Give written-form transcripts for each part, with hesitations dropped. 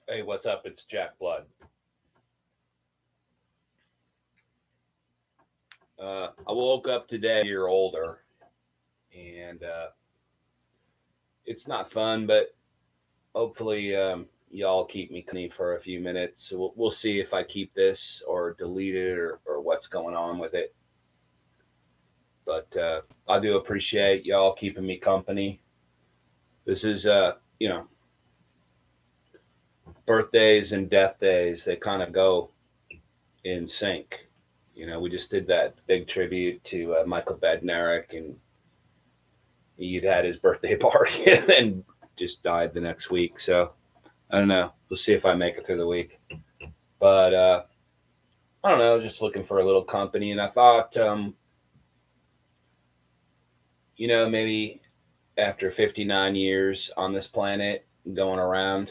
Hey, what's up? It's Jack Blood. I woke up today a year older, and it's not fun, but hopefully y'all keep me company for a few minutes. So we'll see if I keep this or delete it or what's going on with it. But I do appreciate y'all keeping me company. This is, birthdays and death days, they kind of go in sync. We just did that big tribute to Michael Bednarik, and he'd had his birthday party and then just died the next week. So I don't know. We'll see if I make it through the week. But I don't know. Just looking for a little company, and I thought, maybe after 59 years on this planet, going around,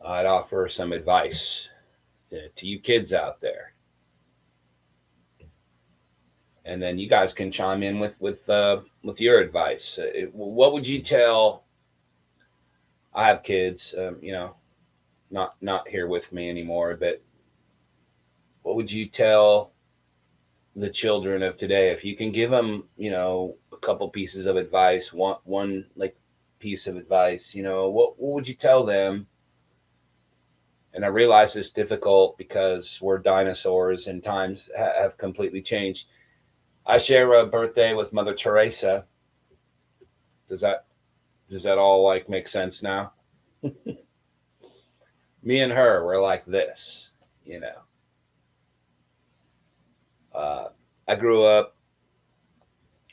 I'd offer some advice to you kids out there, and then you guys can chime in with your advice. What would you tell? I have kids, not here with me anymore, but what would you tell the children of today if you can give them, a couple pieces of advice, one like piece of advice, what would you tell them? And I realize it's difficult because we're dinosaurs and times have completely changed. I share a birthday with Mother Teresa. Does that does that all like make sense now? Me and her were like this, you know. I grew up.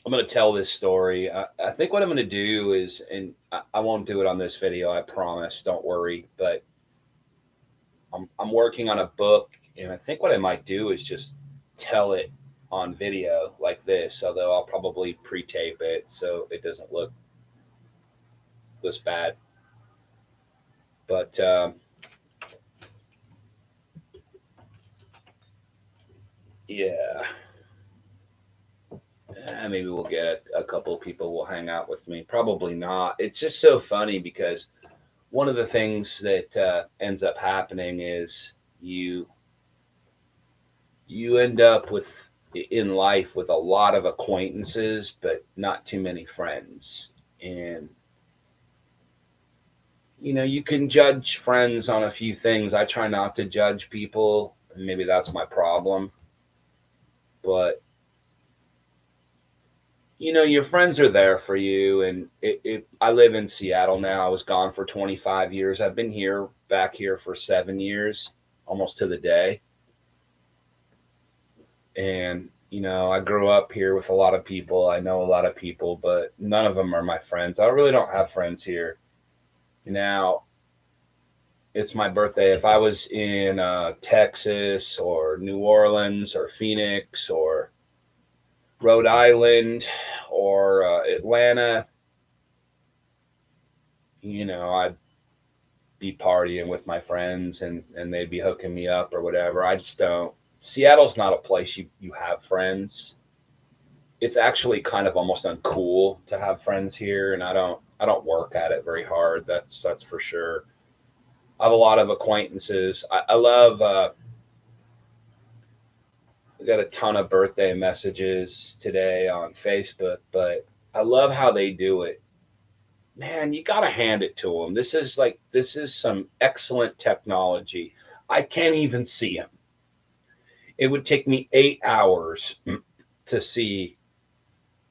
I'm going to tell this story. I think what I'm going to do is, and I won't do it on this video, I promise. Don't worry. But I'm working on a book, and I think what I might do is just tell it on video like this, although I'll probably pre-tape it so it doesn't look this bad. But yeah, maybe we'll get a couple of people will hang out with me. Probably not. It's just so funny because one of the things that ends up happening is you you end up with in life with a lot of acquaintances, but not too many friends. And you can judge friends on a few things. I try not to judge people, and maybe that's my problem. But your friends are there for you. And I live in Seattle now. I was gone for 25 years. I've been here, back here for 7 years, almost to the day. And I grew up here with a lot of people. I know a lot of people, but none of them are my friends. I really don't have friends here. Now, it's my birthday. If I was in Texas or New Orleans or Phoenix or Rhode Island or Atlanta, I'd be partying with my friends, and they'd be hooking me up or whatever. I just don't. Seattle's not a place you have friends. It's actually kind of almost uncool to have friends here, and I don't work at it very hard. That's for sure. I have a lot of acquaintances. I love. I got a ton of birthday messages today on Facebook, but I love how they do it. Man, you got to hand it to them. This is some excellent technology. I can't even see them. It would take me 8 hours to see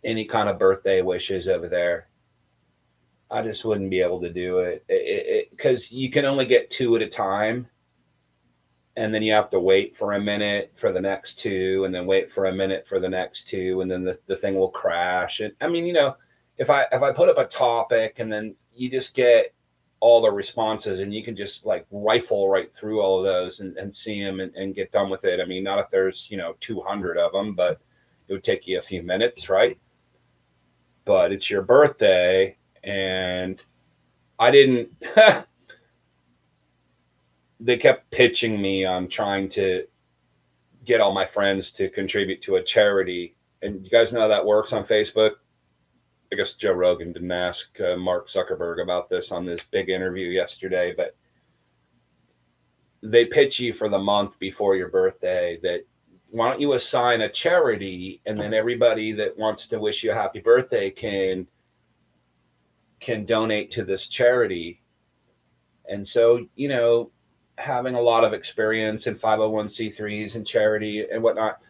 any kind of birthday wishes over there. I just wouldn't be able to do it because you can only get two at a time, and then you have to wait for a minute for the next two, and then wait for a minute for the next two, and then the thing will crash. And I mean, if I put up a topic and then you just get all the responses, and you can just like rifle right through all of those and see them and get done with it. I mean, not if there's 200 of them, but it would take you a few minutes, right? But it's your birthday, and I didn't. They kept pitching me on trying to get all my friends to contribute to a charity. And you guys know how that works on Facebook. I guess Joe Rogan didn't ask Mark Zuckerberg about this on this big interview yesterday, but they pitch you for the month before your birthday that why don't you assign a charity, and then everybody that wants to wish you a happy birthday can donate to this charity. And so, having a lot of experience in 501c3s and charity and whatnot,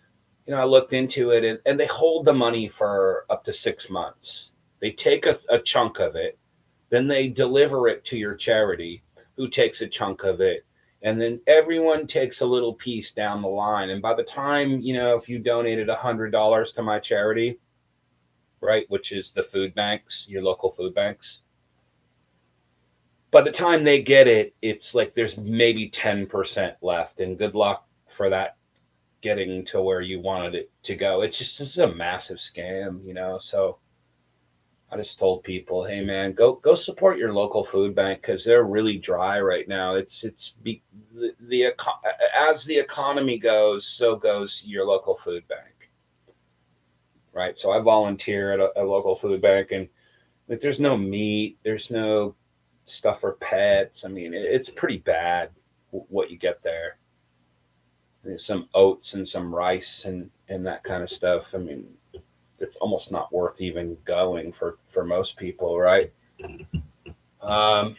I looked into it, and they hold the money for up to 6 months. They take a chunk of it, then they deliver it to your charity, who takes a chunk of it, and then everyone takes a little piece down the line. And by the time, if you donated $100 to my charity, right, which is the food banks, your local food banks, by the time they get it, it's like there's maybe 10% left, and good luck for that getting to where you wanted it to go. This is a massive scam, so I just told people, hey man, go support your local food bank, because they're really dry right now. As the economy goes, so goes your local food bank, right? So I volunteer at a local food bank, and like, there's no meat, there's no stuff for pets. I mean, it's pretty bad what you get there. There's some oats and some rice and that kind of stuff. I mean, it's almost not worth even going for most people, right? But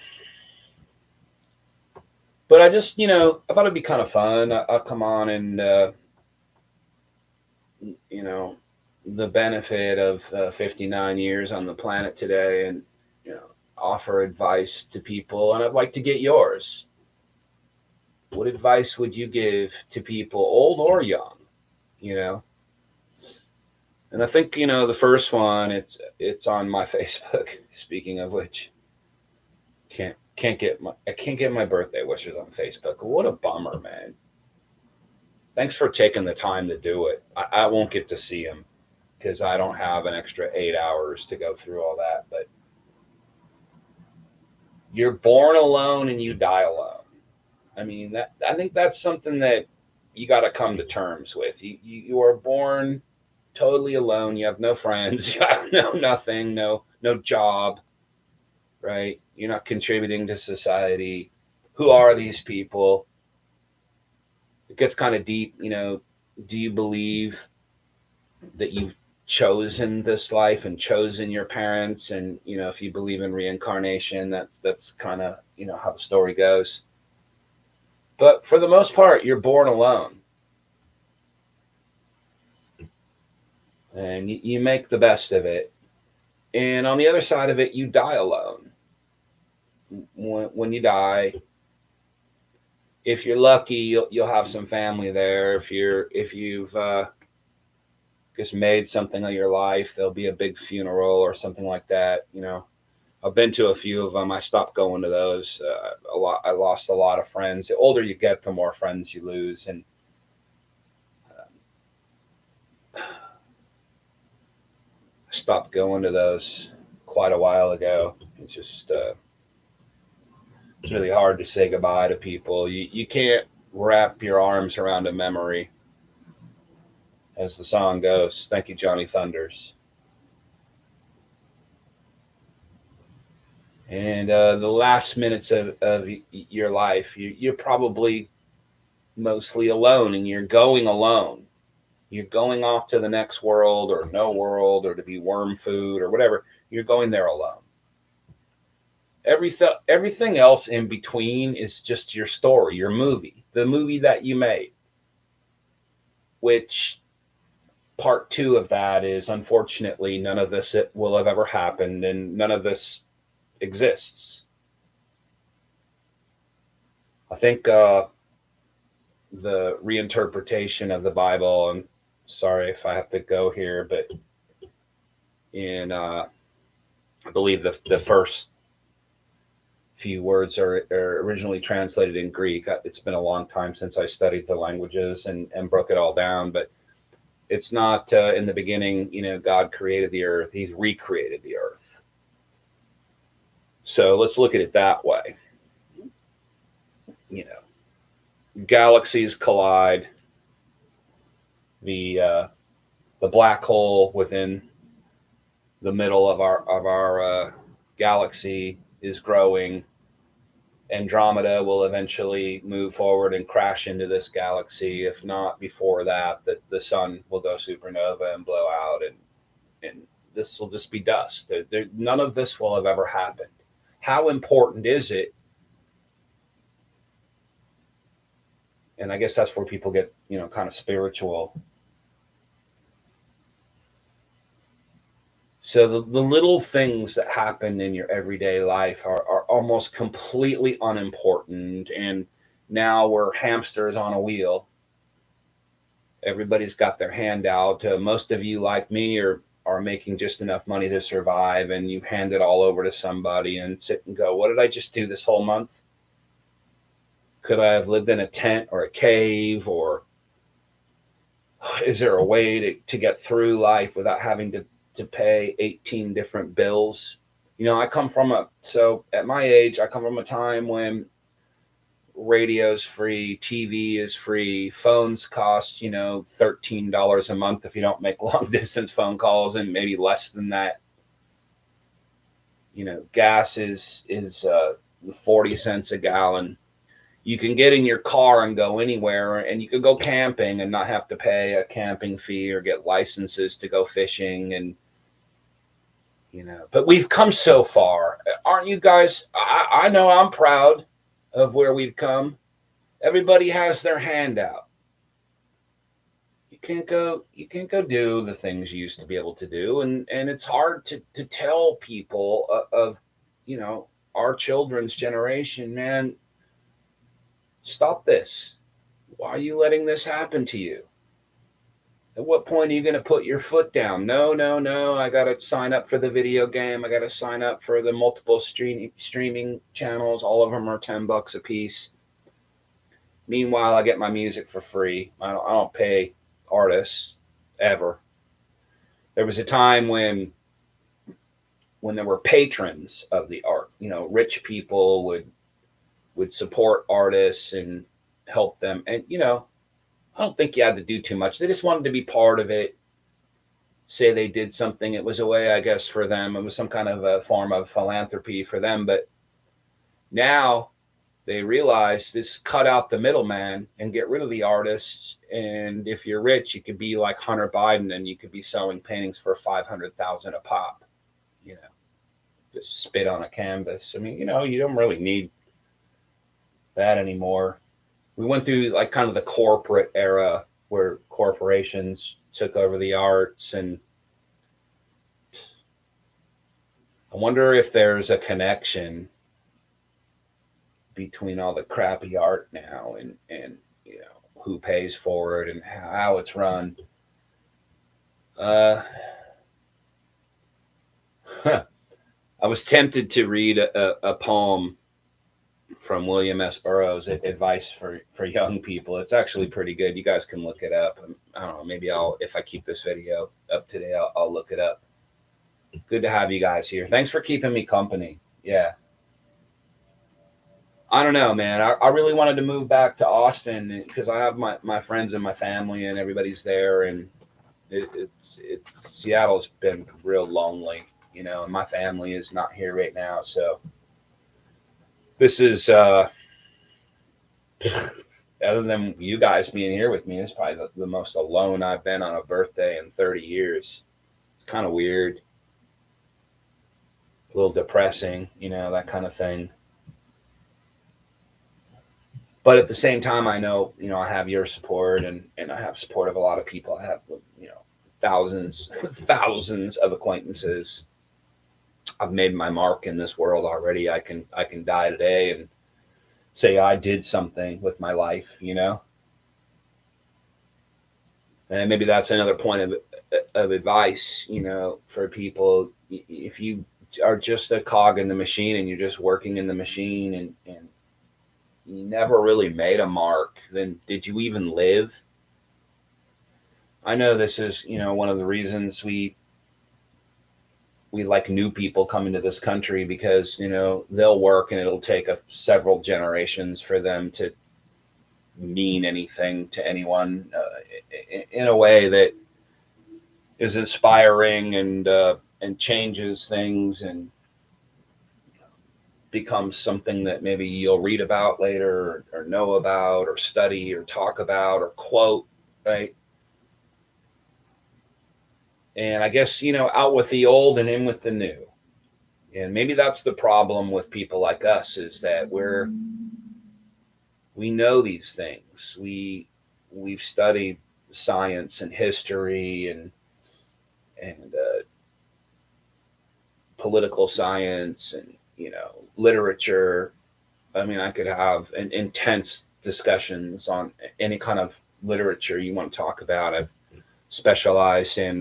I just, I thought it'd be kind of fun. I'll come on and, the benefit of 59 years on the planet today, and, offer advice to people. And I'd like to get yours. What advice would you give to people, old or young? And I think, the first one, it's on my Facebook. Speaking of which, I can't get my birthday wishes on Facebook. What a bummer, man. Thanks for taking the time to do it. I won't get to see them because I don't have an extra 8 hours to go through all that. But you're born alone and you die alone. I mean, I think that's something that you got to come to terms with. You are born totally alone. You have no friends. You have nothing, no job, right? You're not contributing to society. Who are these people? It gets kind of deep. Do you believe that you've chosen this life and chosen your parents? And if you believe in reincarnation, that's kind of how the story goes. But for the most part, you're born alone. And you make the best of it. And on the other side of it, you die alone. When you die, if you're lucky, you'll have some family there. If you've just made something of your life, there'll be a big funeral or something like that. I've been to a few of them. I stopped going to those a lot. I lost a lot of friends. The older you get, the more friends you lose. And I stopped going to those quite a while ago. It's just it's really hard to say goodbye to people. You can't wrap your arms around a memory, as the song goes. Thank you, Johnny Thunders. And the last minutes of your life, you're probably mostly alone, and you're going alone. You're going off to the next world or no world, or to be worm food or whatever. You're going there alone. Everything else in between is just your story, your movie, the movie that you made. Which part 2 of that is, unfortunately, none of this will have ever happened, and none of this exists. I think the reinterpretation of the Bible, and sorry if I have to go here, but in I believe the first few words are originally translated in Greek. It's been a long time since I studied the languages and broke it all down, but it's not in the beginning, God created the earth. He's recreated the earth. So let's look at it that way. Galaxies collide. The black hole within the middle of our galaxy is growing. Andromeda will eventually move forward and crash into this galaxy. If not before that, the sun will go supernova and blow out, and this will just be dust. None of this will have ever happened. How important is it? And I guess that's where people get, kind of spiritual. So the little things that happen in your everyday life are almost completely unimportant. And now we're hamsters on a wheel. Everybody's got their hand out. Most of you, like me, are making just enough money to survive, and you hand it all over to somebody and sit and go, what did I just do this whole month? Could I have lived in a tent or a cave, or is there a way to get through life without having to pay 18 different bills? So at my age, I come from a time when radio's free, TV is free, phones cost, $13 a month if you don't make long distance phone calls, and maybe less than that. Gas is 40 cents a gallon. You can get in your car and go anywhere, and you could go camping and not have to pay a camping fee or get licenses to go fishing. And but we've come so far, aren't you guys? I know I'm proud of where we've come. Everybody has their hand out. You can't go do the things you used to be able to do, and it's hard to tell people of our children's generation, man, stop this. Why are you letting this happen to you? At what point are you going to put your foot down? No, I got to sign up for the video game. I got to sign up for the multiple streaming channels. All of them are $10 a piece. Meanwhile, I get my music for free. I don't pay artists ever. There was a time when there were patrons of the art. Rich people would support artists and help them. And I don't think you had to do too much. They just wanted to be part of it. Say they did something. It was a way, I guess, for them. It was some kind of a form of philanthropy for them. But now they realize this, cut out the middleman and get rid of the artists. And if you're rich, you could be like Hunter Biden, and you could be selling paintings for $500,000 a pop. Just spit on a canvas. I mean, you don't really need that anymore. We went through like kind of the corporate era where corporations took over the arts, and I wonder if there's a connection between all the crappy art now and who pays for it and how it's run. I was tempted to read a poem from William S. Burroughs, Advice for Young People. It's actually pretty good. You guys can look it up. I don't know, maybe if I keep this video up today, I'll look it up. Good to have you guys here. Thanks for keeping me company. Yeah. I don't know, man. I really wanted to move back to Austin because I have my friends and my family and everybody's there, and Seattle's been real lonely, and my family is not here right now. So this is, other than you guys being here with me, it's probably the most alone I've been on a birthday in 30 years. It's kind of weird, a little depressing, that kind of thing. But at the same time, I know, I have your support, and I have support of a lot of people. I have, thousands of acquaintances. I've made my mark in this world already. I can die today and say I did something with my life, And maybe that's another point of advice, for people. If you are just a cog in the machine and you're just working in the machine and you never really made a mark, then did you even live? I know this is, one of the reasons we like new people coming to this country, because they'll work and it'll take several generations for them to mean anything to anyone in a way that is inspiring and changes things and becomes something that maybe you'll read about later or know about or study or talk about or quote, right? And I guess, out with the old and in with the new. And maybe that's the problem with people like us, is that we know these things. We've studied science and history and political science and literature. I mean, I could have intense discussions on any kind of literature you want to talk about. I've specialized in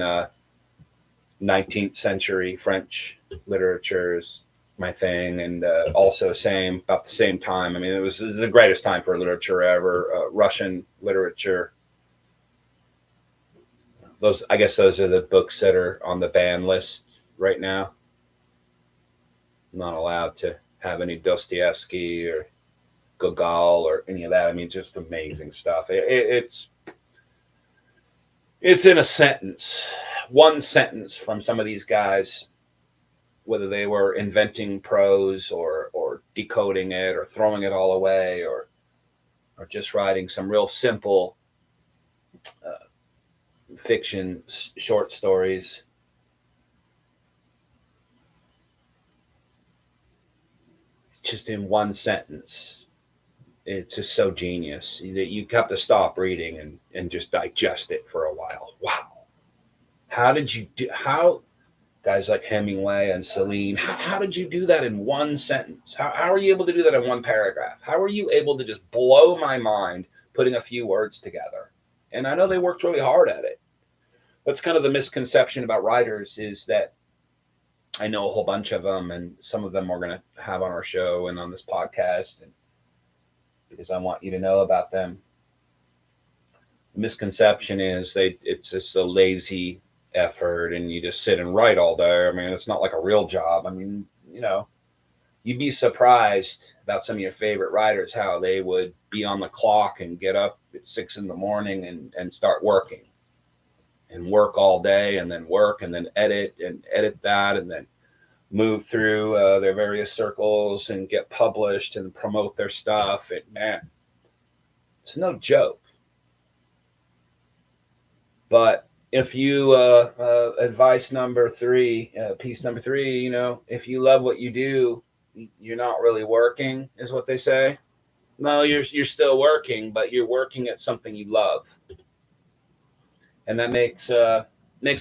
19th century French literature is my thing, and also about the same time. I mean, it was the greatest time for literature ever. Russian literature. I guess those are the books that are on the ban list right now. I'm not allowed to have any Dostoevsky or Gogol or any of that. I mean, just amazing stuff. It's in a sentence, one sentence from some of these guys, whether they were inventing prose or decoding it or throwing it all away or just writing some real simple fiction, short stories. Just in one sentence. It's just so genius that you have to stop reading and just digest it for a while. Wow. How did you do, guys like Hemingway and Celine, how did you do that in one sentence? How are you able to do that in one paragraph? How are you able to just blow my mind putting a few words together? And I know they worked really hard at it. That's kind of the misconception about writers, is that I know a whole bunch of them, and some of them we're going to have on our show and on this podcast, and because I want you to know about them. The misconception is it's just a lazy effort and you just sit and write all day. I mean, it's not like a real job. I mean, you'd be surprised about some of your favorite writers, how they would be on the clock and get up at 6 a.m. and start working and work all day and then work and then edit that and then move through their various circles and get published and promote their stuff. And man, it's no joke. But if you, advice number 3, piece number 3, if you love what you do, you're not really working, is what they say. No, you're still working, but you're working at something you love. And that makes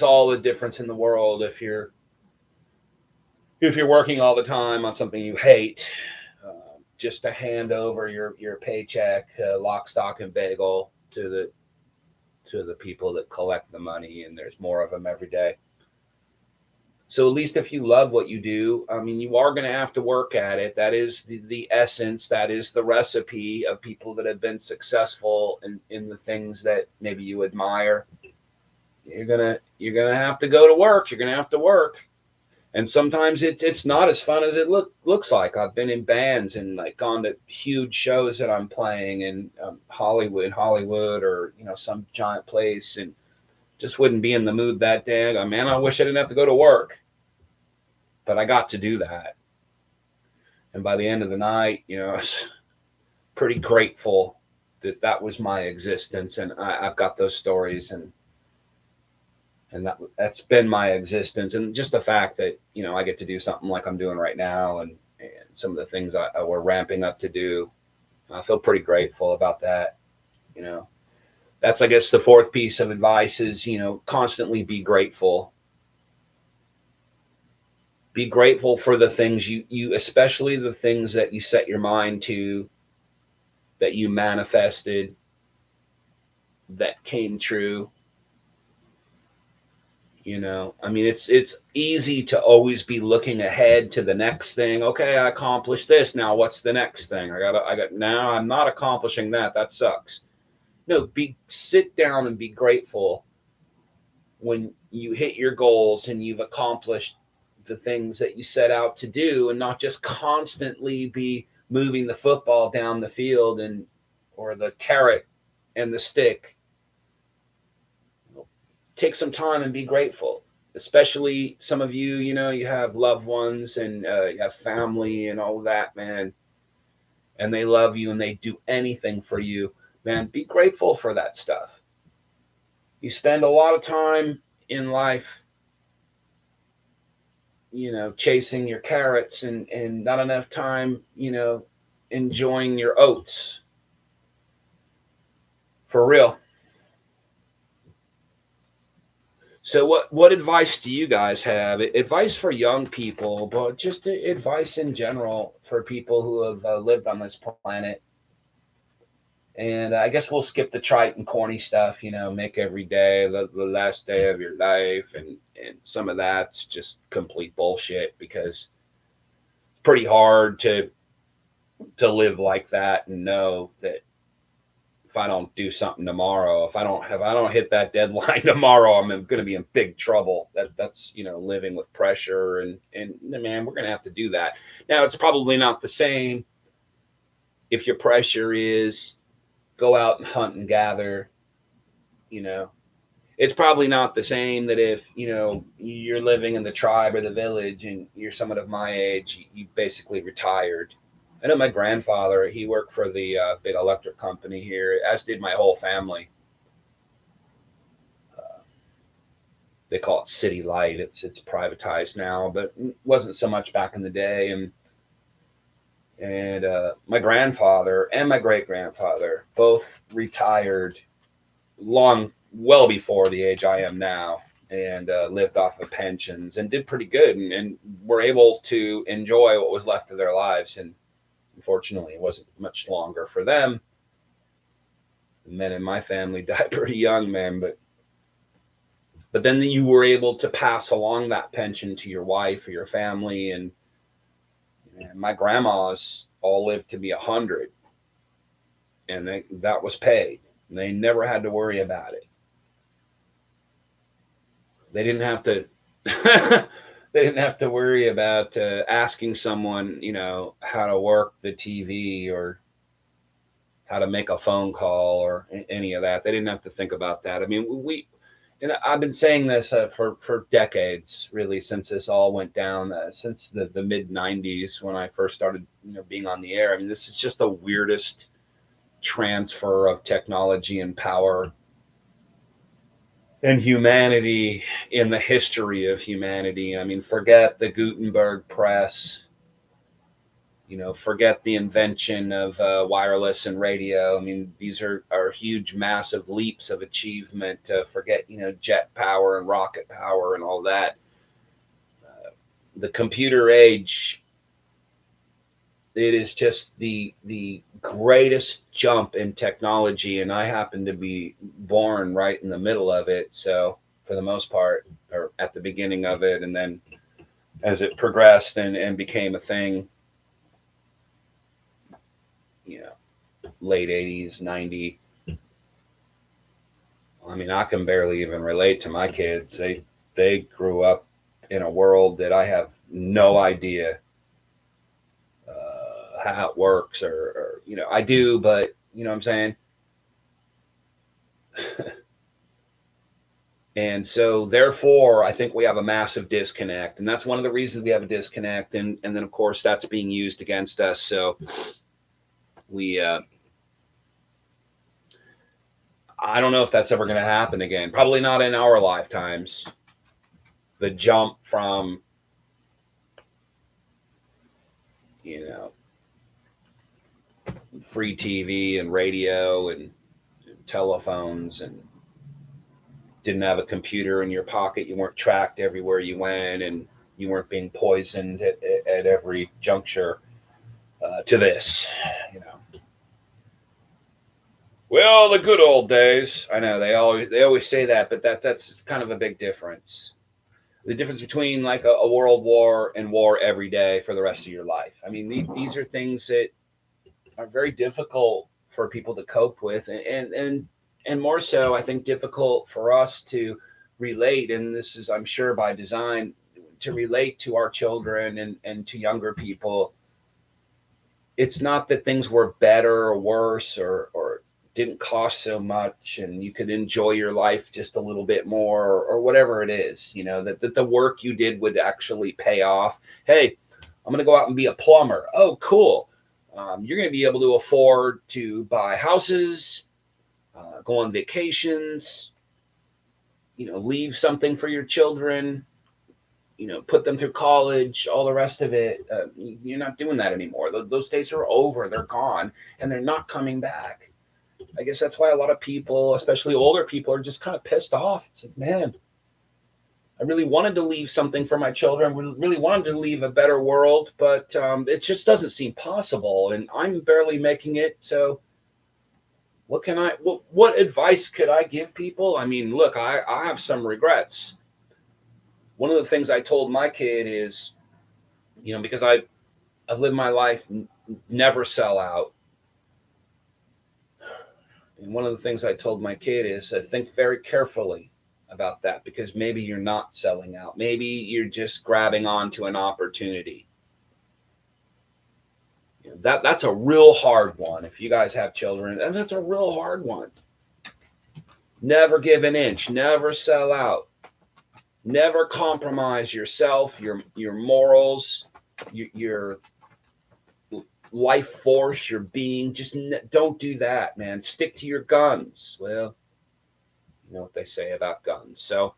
all the difference in the world. If you're working all the time on something you hate, just to hand over your paycheck, lock, stock, and bagel to the people that collect the money, and there's more of them every day. So at least if you love what you do, I mean, you are going to have to work at it. That is the essence. That is the recipe of people that have been successful in the things that maybe you admire. You're gonna have to go to work. You're gonna have to work. And sometimes it's not as fun as it looks like. I've been in bands and like gone to huge shows that I'm playing in Hollywood, or some giant place, and just wouldn't be in the mood that day. I go, man, I wish I didn't have to go to work, but I got to do that. And by the end of the night, I was pretty grateful that was my existence, and I've got those stories and that's been my existence. And just the fact that, I get to do something like I'm doing right now and some of the things we're ramping up to do, I feel pretty grateful about that. That's, I guess, the 4th piece of advice is, constantly be grateful. Be grateful for the things you especially the things that you set your mind to, that you manifested, that came true. I mean, it's easy to always be looking ahead to the next thing. Okay, I accomplished this. Now what's the next thing? Now I'm not accomplishing that. That sucks. No, sit down and be grateful when you hit your goals and you've accomplished the things that you set out to do, and not just constantly be moving the football down the field or the carrot and the stick. Take some time and be grateful. especially some of you, you have loved ones and you have family and all of that, man, and they love you and they do anything for you, man, be grateful for that stuff. You spend a lot of time in life, chasing your carrots and not enough time, enjoying your oats. For real. So what advice do you guys have? Advice for young people, but just advice in general for people who have lived on this planet. And I guess we'll skip the trite and corny stuff, make every day the last day of your life, and some of that's just complete bullshit because it's pretty hard to live like that and know that if I don't do something tomorrow, if I don't hit that deadline tomorrow, I'm going to be in big trouble. That's living with pressure, and man, we're going to have to do that. Now, it's probably not the same if your pressure is go out and hunt and gather. It's probably not the same that if you're living in the tribe or the village and you're someone of my age, you basically retired. I know my grandfather, he worked for the big electric company here, as did my whole family. They call it City Light. It's privatized now, but it wasn't so much back in the day. And my grandfather and my great grandfather both retired well before the age I am now, and lived off of pensions and did pretty good, and were able to enjoy what was left of their lives. And unfortunately, it wasn't much longer for them. The men in my family died pretty young, man, but then you were able to pass along that pension to your wife or your family, and my grandmas all lived to be 100, and that was paid. They never had to worry about it. They didn't have to. They didn't have to worry about asking someone, how to work the TV or how to make a phone call or any of that. They didn't have to think about that. I mean, and I've been saying this for decades, really, since this all went down, since the mid '90s when I first started, being on the air. I mean, this is just the weirdest transfer of technology and power and humanity in the history of humanity. I mean, forget the Gutenberg press, forget the invention of wireless and radio. I mean, these are huge, massive leaps of achievement. Forget, jet power and rocket power and all that. The computer age, it is just the greatest jump in technology, and I happen to be born right in the middle of it. So for the most part, or at the beginning of it, and then as it progressed and became a thing, late 80s, 90. I mean, I can barely even relate to my kids. They grew up in a world that I have no idea how it works, or I do, but you know what I'm saying? And so therefore, I think we have a massive disconnect, and that's one of the reasons we have a disconnect. And then of course that's being used against us. So we, I don't know if that's ever going to happen again. Probably not in our lifetimes. The jump from, free TV and radio and telephones, and didn't have a computer in your pocket. You weren't tracked everywhere you went, and you weren't being poisoned at every juncture, to this, Well, the good old days. I know they always say that, but that's kind of a big difference. The difference between like a world war and war every day for the rest of your life. I mean, these are things that are very difficult for people to cope with, and more so, I think, difficult for us to relate. And this is, I'm sure, by design, to relate to our children and to younger people. It's not that things were better or worse or didn't cost so much and you could enjoy your life just a little bit more, or whatever it is, that the work you did would actually pay off. Hey, I'm going to go out and be a plumber. Oh, cool. You're going to be able to afford to buy houses, go on vacations, leave something for your children, put them through college, all the rest of it. You're not doing that anymore. Those days are over. They're gone, and they're not coming back. I guess that's why a lot of people, especially older people, are just kind of pissed off. It's like, man, I really wanted to leave something for my children. Really wanted to leave a better world, but it just doesn't seem possible, and I'm barely making it. So what advice could I give people? I mean, look, I have some regrets. One of the things I told my kid is, because I've lived my life never sell out. And one of the things I told my kid is think very carefully about that, because maybe you're not selling out. Maybe you're just grabbing onto an opportunity. That's a real hard one. If you guys have children, and that's a real hard one. Never give an inch. Never sell out. Never compromise yourself, your morals, your life force, your being. Just don't do that, man. Stick to your guns. Well, you know what they say about guns. So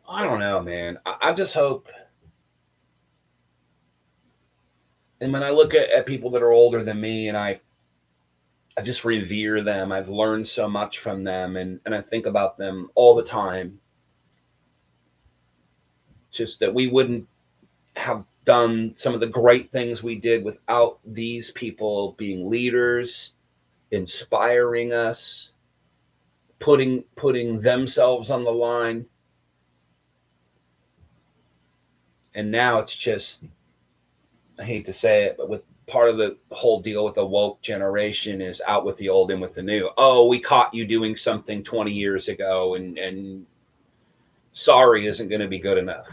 I don't know, man. I just hope. And when I look at people that are older than me, and I just revere them. I've learned so much from them, and I think about them all the time. Just that we wouldn't have done some of the great things we did without these people being leaders, inspiring us, putting themselves on the line. And now it's just, I hate to say it, but with part of the whole deal with the woke generation is out with the old, in with the new. Oh, we caught you doing something 20 years ago, and sorry isn't going to be good enough.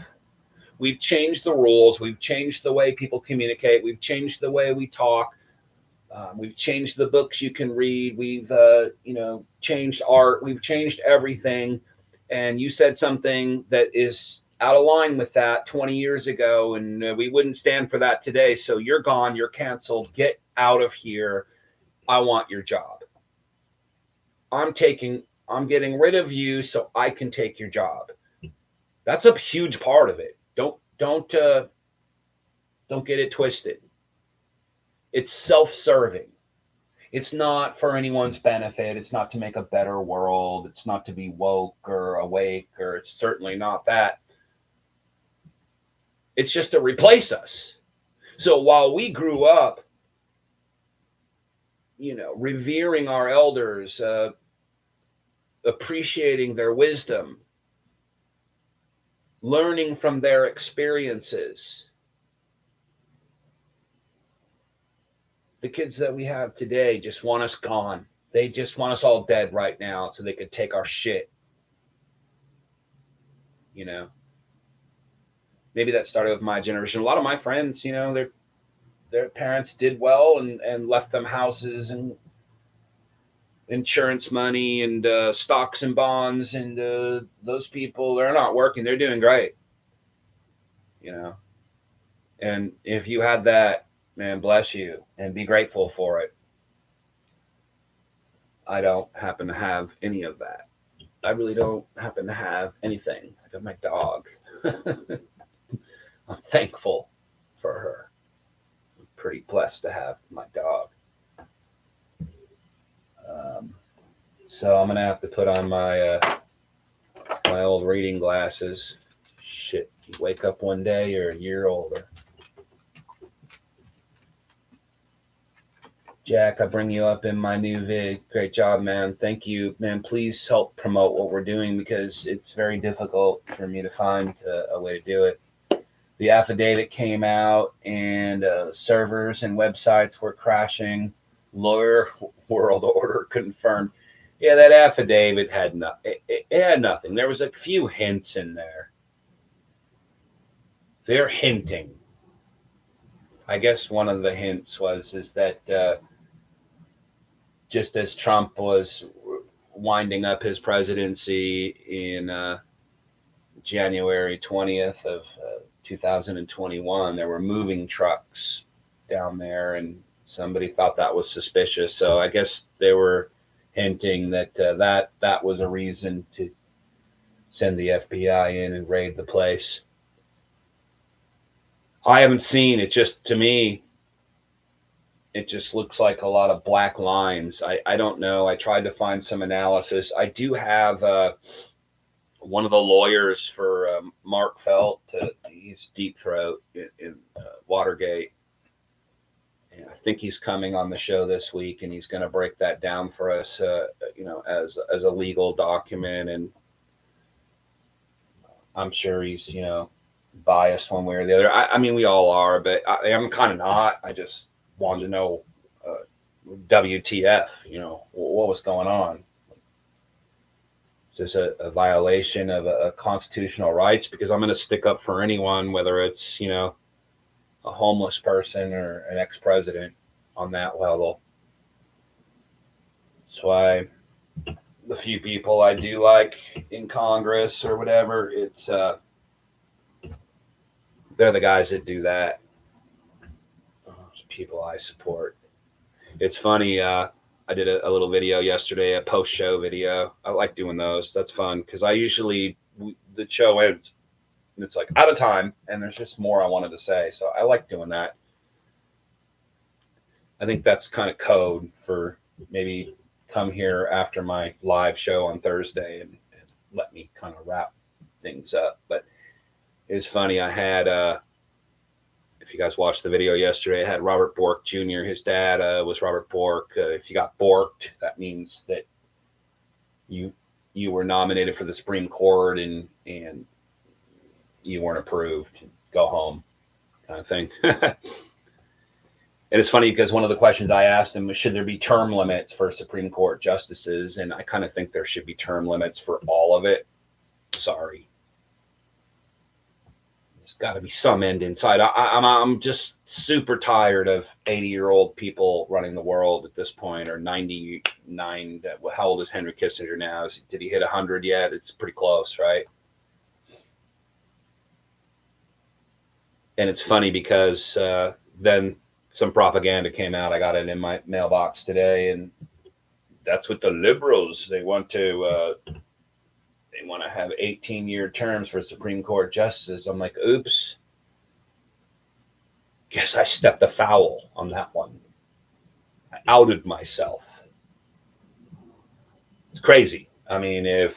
We've changed the rules. We've changed the way people communicate. We've changed the way we talk. We've changed the books you can read. We've, changed art. We've changed everything. And you said something that is out of line with that 20 years ago, and we wouldn't stand for that today. So you're gone. You're canceled. Get out of here. I want your job. I'm getting rid of you so I can take your job. That's a huge part of it. Don't get it twisted. It's self-serving. It's not for anyone's benefit. It's not to make a better world. It's not to be woke or awake, or it's certainly not that. It's just to replace us. So while we grew up, revering our elders, appreciating their wisdom, learning from their experiences, the kids that we have today just want us gone. They just want us all dead right now so they could take our shit. Maybe that started with my generation. A lot of my friends, their parents did well and left them houses and insurance money and stocks and bonds, and those people, they're not working. They're doing great. And if you had that, man, bless you and be grateful for it. I don't happen to have any of that. I really don't happen to have anything. I got my dog. I'm thankful for her. I'm pretty blessed to have my dog. So I'm gonna have to put on my my old reading glasses. Shit, you wake up one day, you're a year older. Jack, I bring you up in my new vid. Great job, man. Thank you, man. Please help promote what we're doing, because it's very difficult for me to find a way to do it. The affidavit came out, and servers and websites were crashing. Lawyer world order confirmed. Yeah, that affidavit had it had nothing. There was a few hints in there. They're hinting. I guess one of the hints is that just as Trump was winding up his presidency in January 20th of 2021, there were moving trucks down there, and somebody thought that was suspicious. So I guess they were hinting that that was a reason to send the FBI in and raid the place. I haven't seen it. Just to me, it just looks like a lot of black lines. I don't know. I tried to find some analysis. I do have one of the lawyers for Mark Felt. He's Deep Throat in Watergate. And I think he's coming on the show this week, and he's going to break that down for us, as a legal document. And I'm sure he's, biased one way or the other. I mean, we all are, but I'm kind of not. I just wanted to know, WTF, what was going on? Is this a violation of a constitutional rights? Because I'm going to stick up for anyone, whether it's, a homeless person or an ex-president on that level. That's why the few people I do like in Congress or whatever, it's they're the guys that do that. People I support. It's funny. I did a little video yesterday, a post-show video. I like doing those. That's fun because I usually the show ends and it's like out of time, and there's just more I wanted to say. So I like doing that. I think that's kind of code for maybe come here after my live show on Thursday and let me kind of wrap things up. But it was funny. I had, if you guys watched the video yesterday, I had Robert Bork Jr. His dad was Robert Bork. If you got borked, that means that you were nominated for the Supreme Court and you weren't approved. Go home, kind of thing. And it's funny because one of the questions I asked him was, should there be term limits for Supreme Court justices? And I kind of think there should be term limits for all of it. Sorry. There's got to be some end in sight. I'm just super tired of 80-year-old people running the world at this point, or 99. How old is Henry Kissinger now? Did he hit 100 yet? It's pretty close, right? And it's funny because then some propaganda came out. I got it in my mailbox today, and that's what the liberals, they want to have 18-year terms for Supreme Court justices. I'm like, oops. Guess I stepped afoul on that one. I outed myself. It's crazy. I mean, if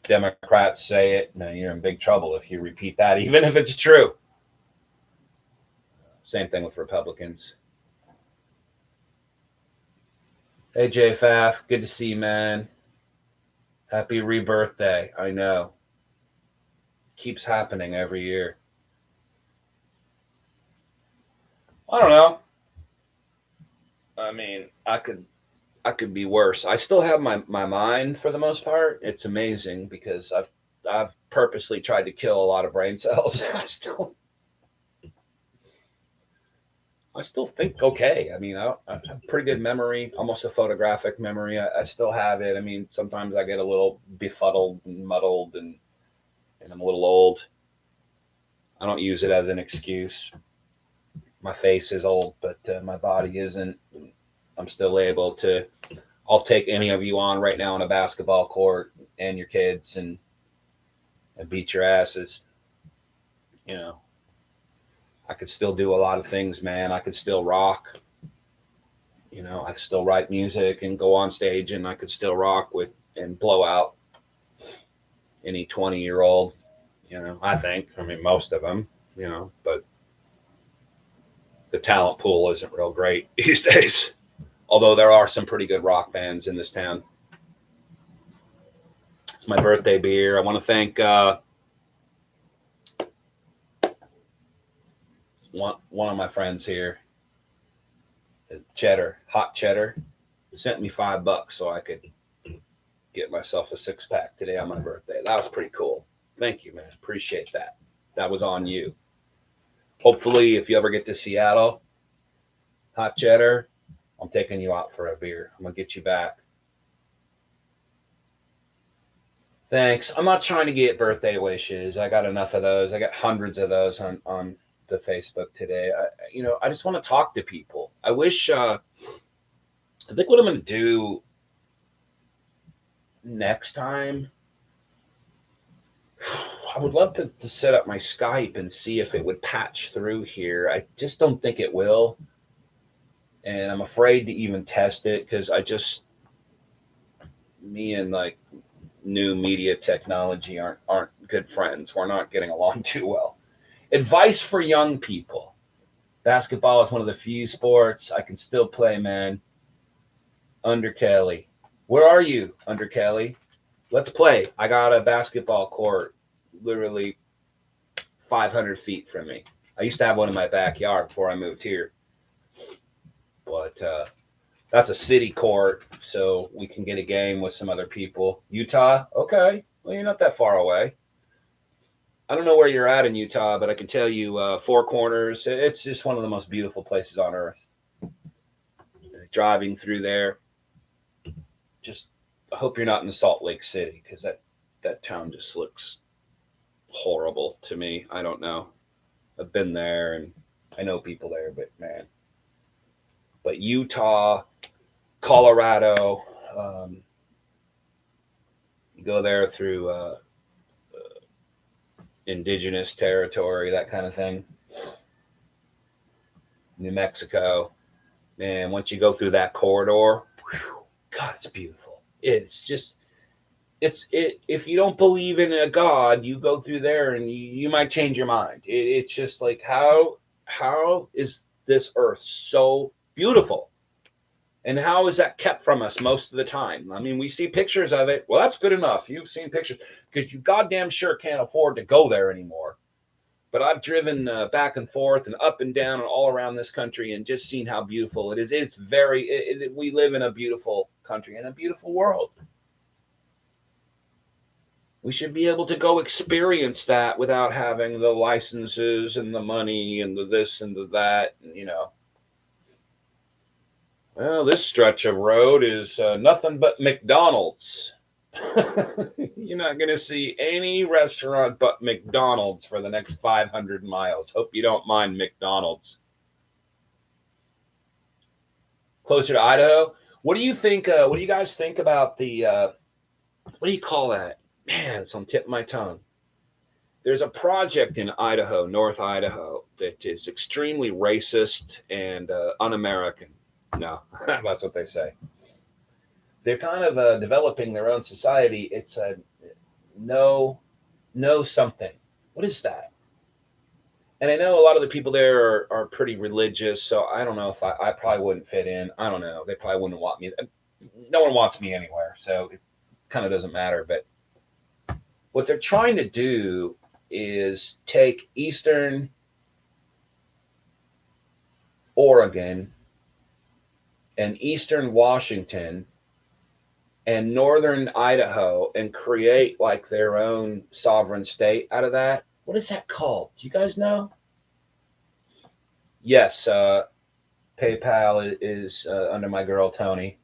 Democrats say it, now you're in big trouble if you repeat that, even if it's true. Same thing with Republicans. Hey, JFAF, good to see you, man. Happy rebirthday. I know. Keeps happening every year. I don't know. I mean, I could be worse. I still have my mind for the most part. It's amazing because I've purposely tried to kill a lot of brain cells. I still think okay. I mean, I have pretty good memory, almost a photographic memory. I still have it. I mean, sometimes I get a little befuddled and muddled, and I'm a little old. I don't use it as an excuse. My face is old, but my body isn't. I'm still able to. I'll take any of you on right now on a basketball court and your kids and beat your asses. I could still do a lot of things, man. I could still rock. I could still write music and go on stage, and I could still rock with and blow out any 20-year-old, I think. I mean, most of them, but the talent pool isn't real great these days. Although there are some pretty good rock bands in this town. It's my birthday beer. I want to thank one of my friends here, Hot Cheddar, sent me $5 so I could get myself a 6-pack today on my birthday. That was pretty cool. Thank you, man. Appreciate that. That was on you. Hopefully, if you ever get to Seattle, Hot Cheddar, I'm taking you out for a beer. I'm gonna get you back. Thanks. I'm not trying to get birthday wishes. I got enough of those. I got hundreds of those on the Facebook today. I just want to talk to people. I wish. I think what I'm going to do next time, I would love to set up my Skype and see if it would patch through here. I just don't think it will. And I'm afraid to even test it because me and like new media technology aren't good friends. We're not getting along too well. Advice for young people. Basketball is one of the few sports I can still play, man. Under Kelly. Where are you, Under Kelly? Let's play. I got a basketball court literally 500 feet from me. I used to have one in my backyard before I moved here. But that's a city court, so we can get a game with some other people. Utah? Okay. Well, you're not that far away. I don't know where you're at in Utah, but I can tell you Four Corners, it's just one of the most beautiful places on earth. Driving through there, just I hope you're not in Salt Lake City because that town just looks horrible to me. I don't know. I've been there and I know people there, but man. But Utah, Colorado, you go there through indigenous territory, that kind of thing. New Mexico, man, once you go through that corridor, whew, God, it's beautiful. If you don't believe in a God, you go through there and you might change your mind. It's just like, how is this earth so beautiful? And how is that kept from us most of the time? I mean, we see pictures of it. Well, that's good enough. You've seen pictures because you goddamn sure can't afford to go there anymore. But I've driven back and forth and up and down and all around this country and just seen how beautiful it is. It's we live in a beautiful country and a beautiful world. We should be able to go experience that without having the licenses and the money and the this and the that, Well, this stretch of road is nothing but McDonald's. You're not going to see any restaurant but McDonald's for the next 500 miles. Hope you don't mind McDonald's. Closer to Idaho. What do you think? What do you guys think about the, what do you call that? Man, it's on the tip of my tongue. There's a project in Idaho, North Idaho, that is extremely racist and un-American. No, that's what they say. They're kind of developing their own society. It's a no something. What is that? And I know a lot of the people there are pretty religious, so I don't know if I probably wouldn't fit in. I don't know. They probably wouldn't want me. No one wants me anywhere, so it kind of doesn't matter. But what they're trying to do is take Eastern Oregon and Eastern Washington and Northern Idaho and create like their own sovereign state out of that. What is that called? Do you guys know? Yes, PayPal is under my girl Tony.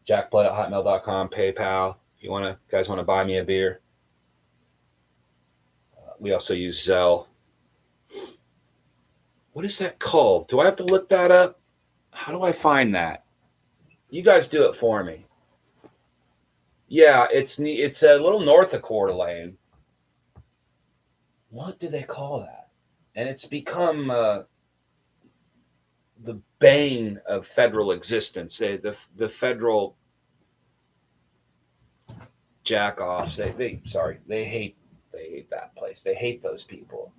jackblood@hotmail.com, PayPal. If you guys want to buy me a beer. We also use Zelle. What is that called? Do I have to look that up? How do I find that? You guys do it for me. Yeah, it's a little north of Coeur d'Alene. What do they call that? And it's become the bane of federal existence. The federal jack-offs. They hate that place. They hate those people.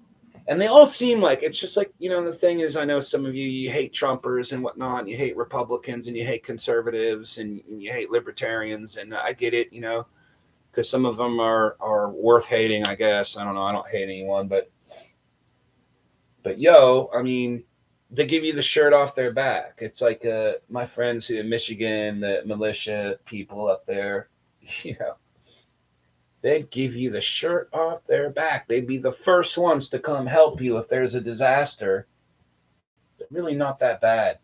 And they all seem like, it's just like, the thing is, I know some of you hate Trumpers and whatnot, and you hate Republicans, and you hate conservatives, and you hate libertarians, and I get it, because some of them are worth hating, I guess. I don't know. I don't hate anyone, but I mean, they give you the shirt off their back. It's like my friends in Michigan, the militia people up there, they'd give you the shirt off their back. They'd be the first ones to come help you if there's a disaster. But really not that bad,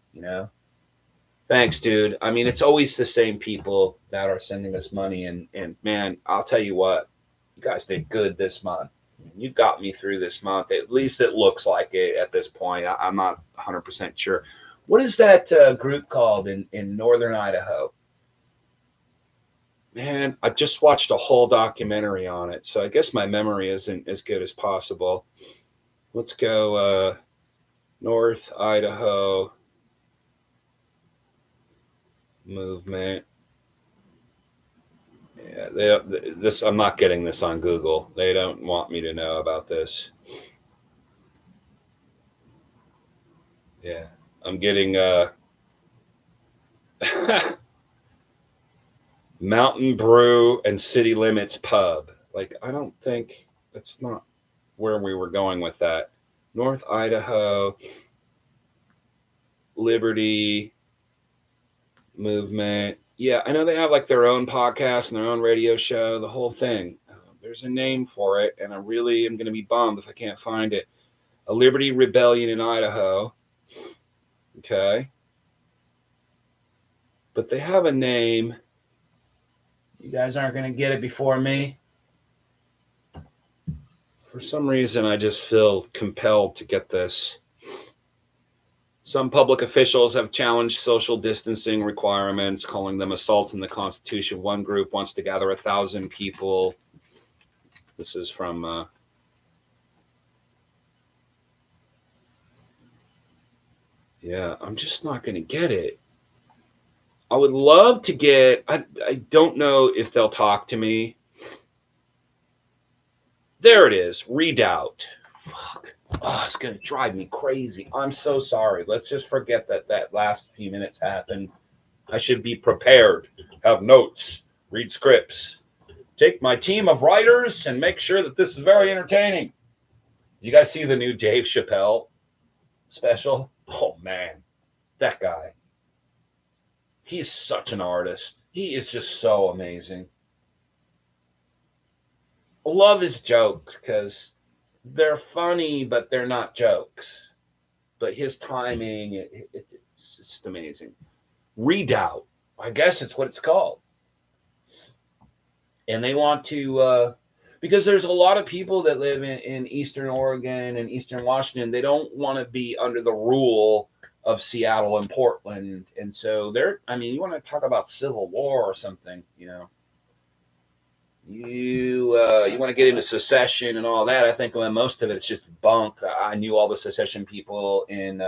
Thanks, dude. I mean, it's always the same people that are sending us money, and man, I'll tell you what, you guys did good this month. You got me through this month. At least it looks like it at this point. I'm not 100% sure. What is that group called in northern Idaho? Man, I just watched a whole documentary on it, so I guess my memory isn't as good as possible. Let's go North Idaho movement. Yeah, this I'm not getting this on Google. They don't want me to know about this. Yeah, I'm getting Mountain Brew and City Limits Pub. Like, I don't think that's not where we were going with that. North Idaho Liberty Movement. Yeah, I know they have like their own podcast and their own radio show, the whole thing. There's a name for it, and I really am going to be bummed if I can't find it. A Liberty Rebellion in Idaho. Okay. But they have a name. You guys aren't going to get it before me. For some reason, I just feel compelled to get this. Some public officials have challenged social distancing requirements, calling them assaults on the Constitution. One group wants to gather 1,000 people. This is from yeah, I'm just not going to get it. I would love to get, I don't know if they'll talk to me. There it is, Redoubt. Fuck. Oh, it's going to drive me crazy. I'm so sorry. Let's just forget that last few minutes happened. I should be prepared, have notes, read scripts, take my team of writers, and make sure that this is very entertaining. You guys see the new Dave Chappelle special? Oh, man, that guy. He's such an artist. He is just so amazing. I love his jokes because they're funny, but they're not jokes. But his timing, it's just amazing. Redoubt, I guess it's what it's called. And they want to, because there's a lot of people that live in Eastern Oregon and Eastern Washington. They don't want to be under the rule of Seattle and Portland. And so I mean, you want to talk about civil war or something, you know. You want to get into secession and all that. I think most of it's just bunk. I knew all the secession people in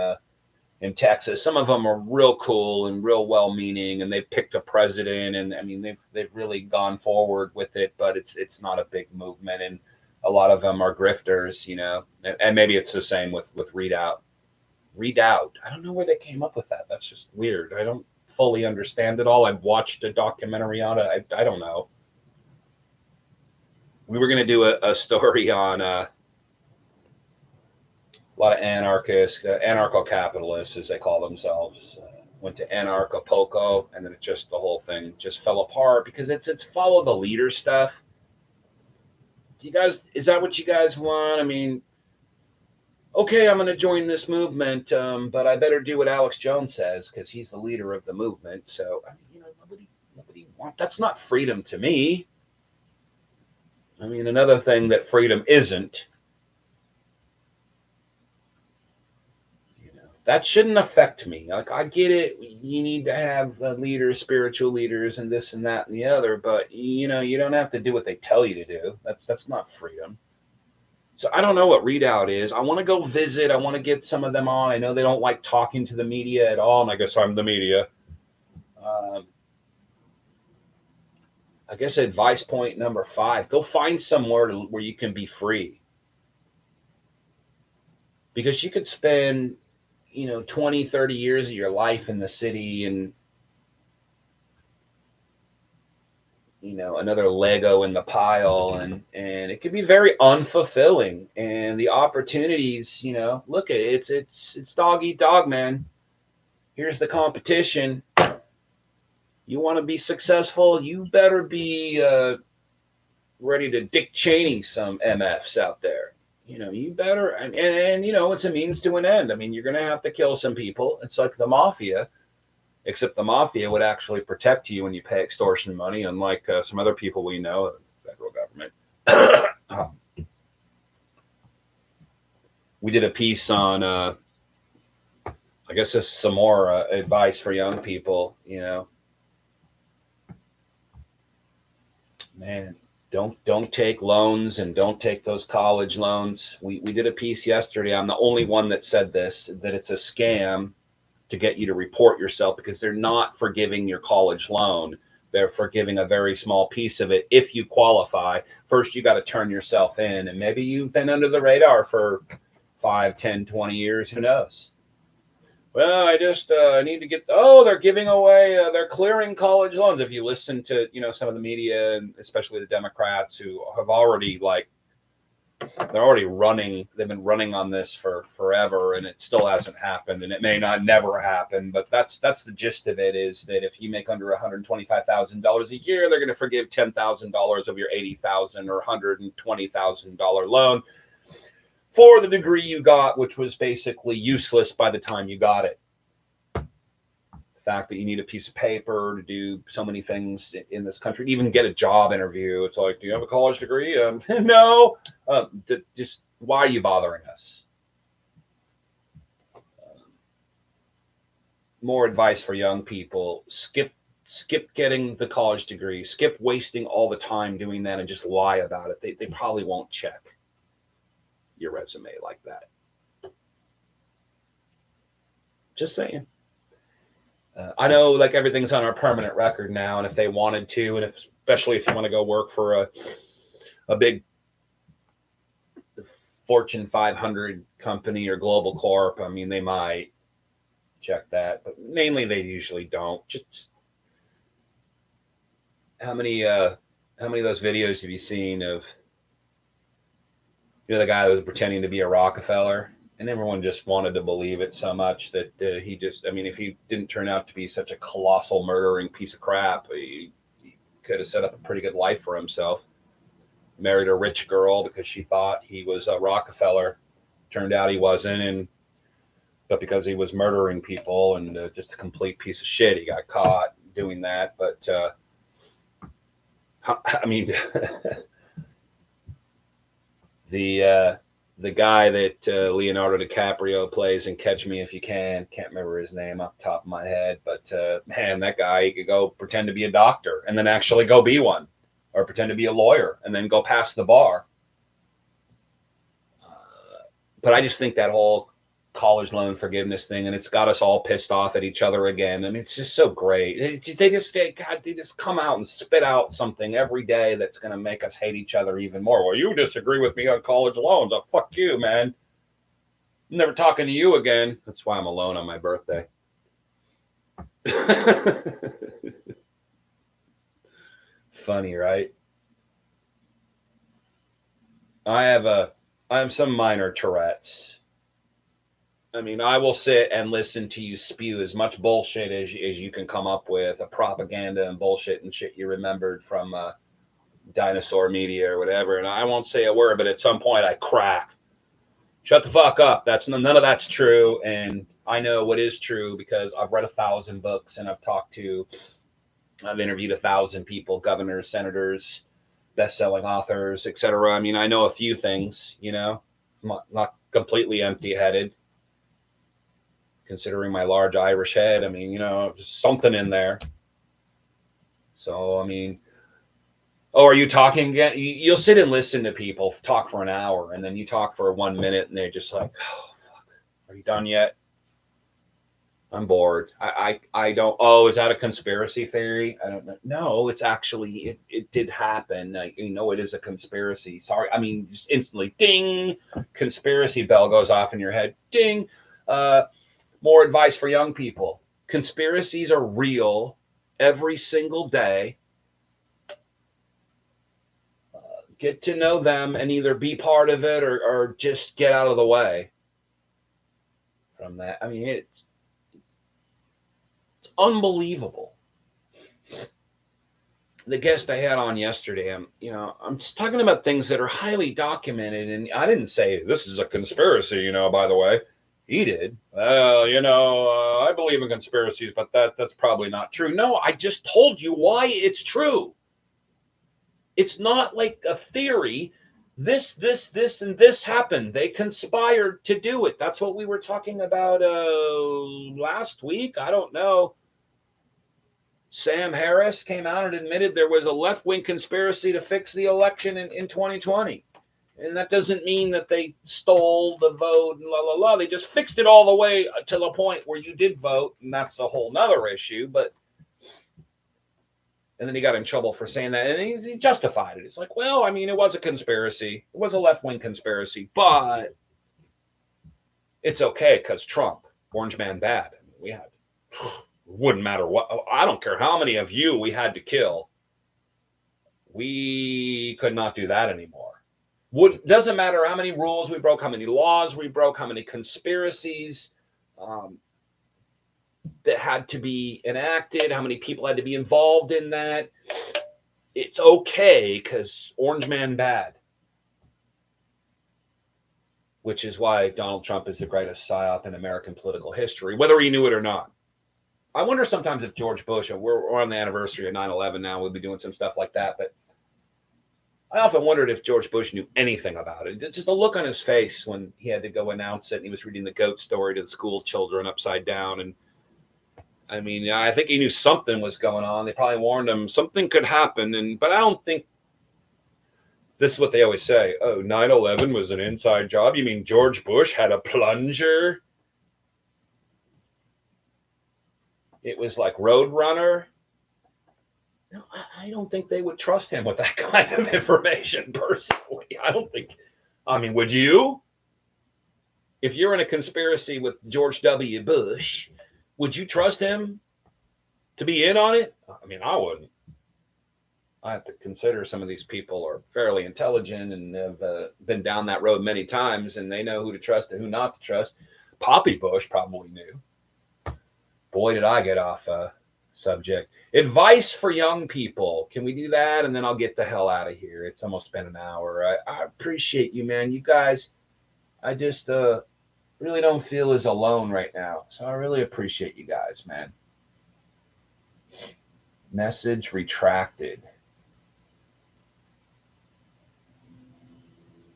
Texas. Some of them are real cool and real well-meaning, and they've picked a president, and I mean they've really gone forward with it. But it's not a big movement, and a lot of them are grifters, you know. And maybe it's the same with Redoubt. Redoubt. I don't know where they came up with that. That's just weird. I don't fully understand it all. I've watched a documentary on it. I don't know. We were going to do a story on a lot of anarchists, anarcho-capitalists, as they call themselves, went to Anarchapulco, and then the whole thing just fell apart because it's follow the leader stuff. Is that what you guys want? I mean, okay, I'm going to join this movement, but I better do what Alex Jones says because he's the leader of the movement. So, I mean, you know, nobody wants. That's not freedom to me. I mean, another thing that freedom isn't, you know, that shouldn't affect me. Like, I get it. You need to have leaders, spiritual leaders, and this and that and the other, but, you know, you don't have to do what they tell you to do. That's not freedom. So I don't know what Redoubt is. I want to go visit. I want to get some of them on. I know they don't like talking to the media at all, and I guess I'm the media. I guess advice point number 5, go find somewhere where you can be free. Because you could spend, you know, 20, 30 years of your life in the city and, you know, another Lego in the pile, and it could be very unfulfilling. And the opportunities, you know, look at it, it's dog eat dog, man. Here's the competition. You want to be successful, you better be ready to Dick Cheney some MFs out there. You know, you better, and you know, it's a means to an end. I mean, you're going to have to kill some people. It's like the mafia. except the mafia would actually protect you when you pay extortion money, unlike some other people we know, the federal government. We did a piece on, I guess, this some more advice for young people. Man, don't take loans, and don't take those college loans. We did a piece yesterday. I'm the only one that said this, that it's a scam to get you to report yourself, because they're not forgiving your college loan. They're forgiving a very small piece of it if you qualify. First, you got to turn yourself in, and maybe you've been under the radar for 5, 10, 20 years. Who knows? Well, I just need to get. Oh, they're giving away. They're clearing college loans. If you listen to some of the media, and especially the Democrats, who have already they're already running. They've been running on this for forever, and it still hasn't happened, and it may not never happen. But that's the gist of it, is that if you make under $125,000 a year, they're going to forgive $10,000 of your $80,000 or $120,000 loan for the degree you got, which was basically useless by the time you got it. The fact that you need a piece of paper to do so many things in this country, to even get a job interview, it's like, do you have a college degree? No. Just why are you bothering us? More advice for young people: skip getting the college degree, skip wasting all the time doing that, and just lie about it. They probably won't check your resume like that. Just saying. I know, everything's on our permanent record now, and if they wanted to, and especially if you want to go work for a big Fortune 500 company or global corp, I mean, they might check that, but mainly they usually don't. Just how many of those videos have you seen of the guy that was pretending to be a Rockefeller, and everyone just wanted to believe it so much that he just, if he didn't turn out to be such a colossal murdering piece of crap, he could have set up a pretty good life for himself. Married a rich girl because she thought he was a Rockefeller. Turned out he wasn't, but because he was murdering people and just a complete piece of shit, he got caught doing that. But the guy that Leonardo DiCaprio plays in Catch Me If You Can, can't remember his name off the top of my head, but man, that guy, he could go pretend to be a doctor and then actually go be one, or pretend to be a lawyer and then go pass the bar. But I just think that whole college loan forgiveness thing, and it's got us all pissed off at each other again. It's just so great. They just come out and spit out something every day that's going to make us hate each other even more. Well, you disagree with me on college loans. Oh, fuck you, man. I'm never talking to you again. That's why I'm alone on my birthday. Funny, right? I have some minor Tourette's. I will sit and listen to you spew as much bullshit as you can come up with, a propaganda and bullshit and shit you remembered from dinosaur media or whatever, and I won't say a word, but at some point I crack. Shut the fuck up. None of that's true, and I know what is true because I've read 1,000 books, and I've interviewed 1,000 people, governors, senators, best-selling authors, etc. I know a few things, not completely empty-headed. Considering my large Irish head, there's something in there. So, oh, are you talking again? You'll sit and listen to people talk for an hour, and then you talk for 1 minute, and they're just like, oh, fuck. Are you done yet? I'm bored. I don't. Oh, is that a conspiracy theory? I don't know. No, it's actually, it did happen. It is a conspiracy. Sorry. Just instantly, ding, conspiracy bell goes off in your head. Ding. More advice for young people. Conspiracies are real every single day. Get to know them and either be part of it or just get out of the way from that. It's unbelievable. The guest I had on yesterday, I'm just talking about things that are highly documented, and I didn't say this is a conspiracy, by the way. He did. Well, I believe in conspiracies, but that's probably not true. No, I just told you why it's true. It's not like a theory. This, and this happened. They conspired to do it. That's what we were talking about last week. I don't know. Sam Harris came out and admitted there was a left-wing conspiracy to fix the election in 2020. And that doesn't mean that they stole the vote and la, la, la. They just fixed it all the way to the point where you did vote, and that's a whole nother issue. And then he got in trouble for saying that, and he justified it. It's like, well, I mean, it was a conspiracy. It was a left-wing conspiracy, but it's okay because Trump, orange man bad. I mean, we had, wouldn't matter what, I don't care how many of you we had to kill. We could not do that anymore. Doesn't matter how many rules we broke, how many laws we broke, how many conspiracies that had to be enacted, how many people had to be involved in that. It's okay because orange man bad. Which is why Donald Trump is the greatest psyop in American political history, whether he knew it or not. I wonder sometimes if George Bush, and we're on the anniversary of 9/11 now, we'll be doing some stuff like that, but I often wondered if George Bush knew anything about it. Just a look on his face when he had to go announce it and he was reading the goat story to the school children upside down. And I mean, I think he knew something was going on. They probably warned him something could happen. But I don't think, this is what they always say. Oh, 9/11 was an inside job. You mean George Bush had a plunger? It was like Roadrunner. No, I don't think they would trust him with that kind of information, personally. I mean, would you? If you're in a conspiracy with George W. Bush, would you trust him to be in on it? I mean, I wouldn't. I have to consider some of these people are fairly intelligent and have been down that road many times, and they know who to trust and who not to trust. Poppy Bush probably knew. Boy, did I get off subject. Advice for young people. Can we do that? And then I'll get the hell out of here. It's almost been an hour. I appreciate you, man. You guys, I just really don't feel as alone right now. So I really appreciate you guys, man. Message retracted.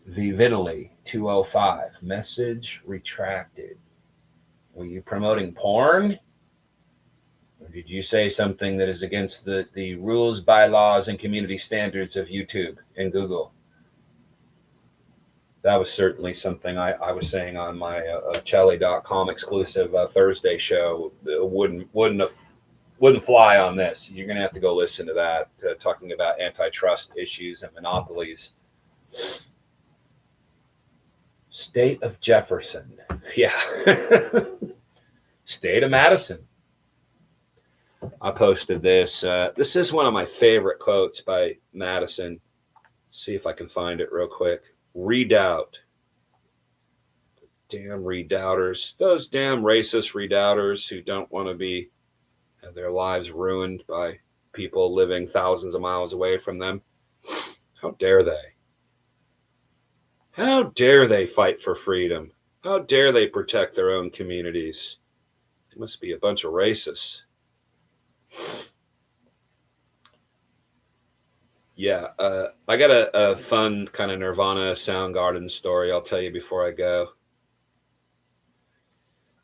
Vividly 205. Message retracted. Were you promoting porn? Or did you say something that is against the rules, bylaws, and community standards of YouTube and Google? That was certainly something I was saying on my Chelly.com exclusive Thursday show. Wouldn't fly on this. You're going to have to go listen to that, talking about antitrust issues and monopolies. State of Jefferson. Yeah. State of Madison. I posted this. This is one of my favorite quotes by Madison. See if I can find it real quick. Redoubt. Damn redoubters. Those damn racist redoubters who don't want to have their lives ruined by people living thousands of miles away from them. How dare they? How dare they fight for freedom? How dare they protect their own communities? They must be a bunch of racists. Yeah, I got a fun kind of Nirvana Soundgarden story I'll tell you before I go.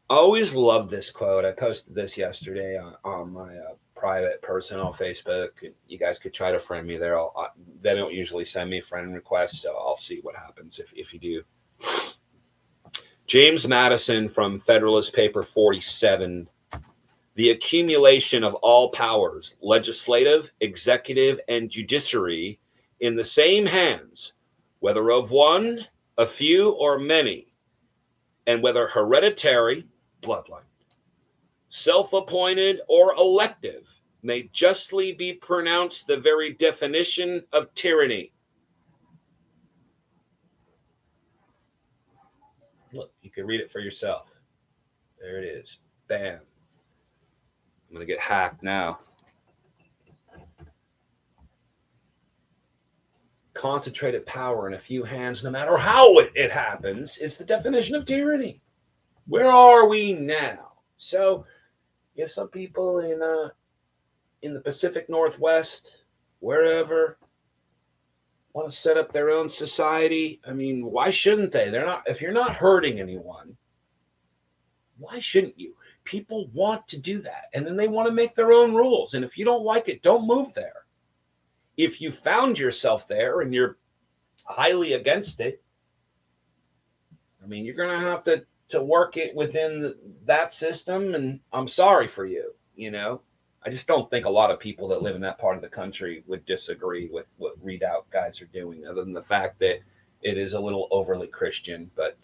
I always love this quote. I posted this yesterday on my private personal Facebook. You guys could try to friend me there. They don't usually send me friend requests, so I'll see what happens if you do. James Madison from Federalist Paper 47. The accumulation of all powers, legislative, executive, and judiciary, in the same hands, whether of one, a few, or many, and whether hereditary, bloodline, self-appointed, or elective, may justly be pronounced the very definition of tyranny. Look, you can read it for yourself. There it is. Bam. I'm going to get hacked now. Concentrated power in a few hands, no matter how it happens, is the definition of tyranny. Where are we now? So if some people in the Pacific Northwest, wherever, want to set up their own society, I mean, why shouldn't they? They're not. If you're not hurting anyone, why shouldn't you? People want to do that, and then they want to make their own rules. And if you don't like it, don't move there. If you found yourself there and you're highly against it, I mean, you're going to have to work it within that system, and I'm sorry for you, you know. I just don't think a lot of people that live in that part of the country would disagree with what Readout guys are doing, other than the fact that it is a little overly Christian. But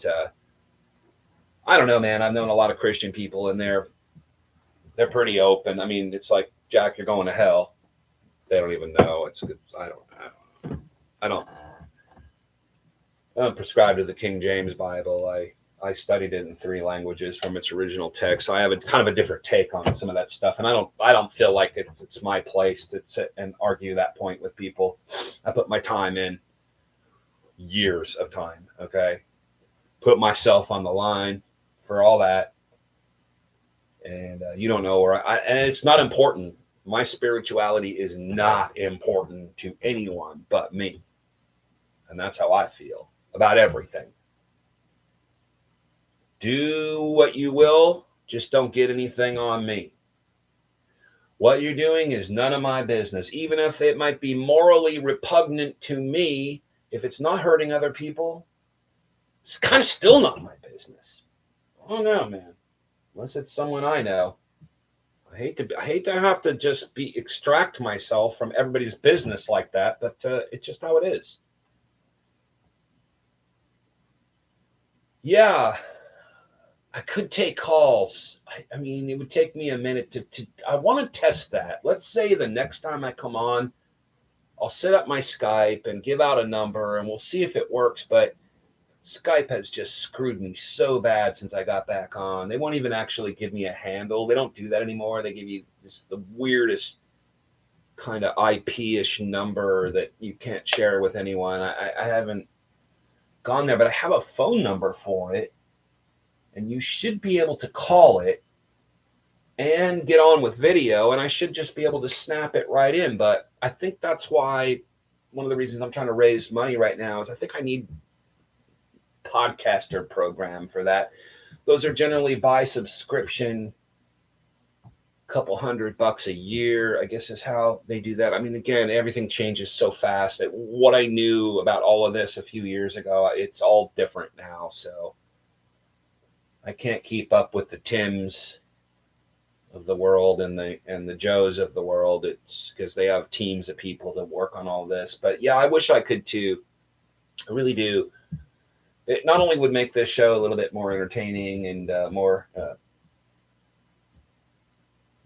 I don't know, man. I've known a lot of Christian people, and they're pretty open. I mean, it's like, Jack, you're going to hell. They don't even know. It's good. I don't prescribe to the King James Bible. I studied it in 3 languages from its original text, so I have a kind of a different take on some of that stuff, and I don't feel like it's my place to sit and argue that point with people. I put my time in, years of time, okay? Put myself on the line for all that, and you don't know where and it's not important. My spirituality is not important to anyone but me, and that's how I feel about everything. Do what you will, just don't get anything on me. What you're doing is none of my business. Even if it might be morally repugnant to me, if it's not hurting other people, it's kind of still not my business. Oh no, man. Unless it's someone I know. I hate to have to just extract myself from everybody's business like that, but it's just how it is. Yeah. I could take calls. I mean, it would take me a minute to I want to test that. Let's say the next time I come on, I'll set up my Skype and give out a number, and we'll see if it works. But Skype has just screwed me so bad since I got back on. They won't even actually give me a handle. They don't do that anymore. They give you just the weirdest kind of IP-ish number that you can't share with anyone. I haven't gone there, but I have a phone number for it. And you should be able to call it and get on with video, and I should just be able to snap it right in. But I think that's why one of the reasons I'm trying to raise money right now is I think I need a podcaster program for that. Those are generally by subscription, a couple $100 a year, I guess is how they do that. I mean, again, everything changes so fast. What I knew about all of this a few years ago, it's all different now, so I can't keep up with the Tims of the world and the Joes of the world. It's because they have teams of people that work on all this. But yeah, I wish I could too. I really do. It not only would make this show a little bit more entertaining and more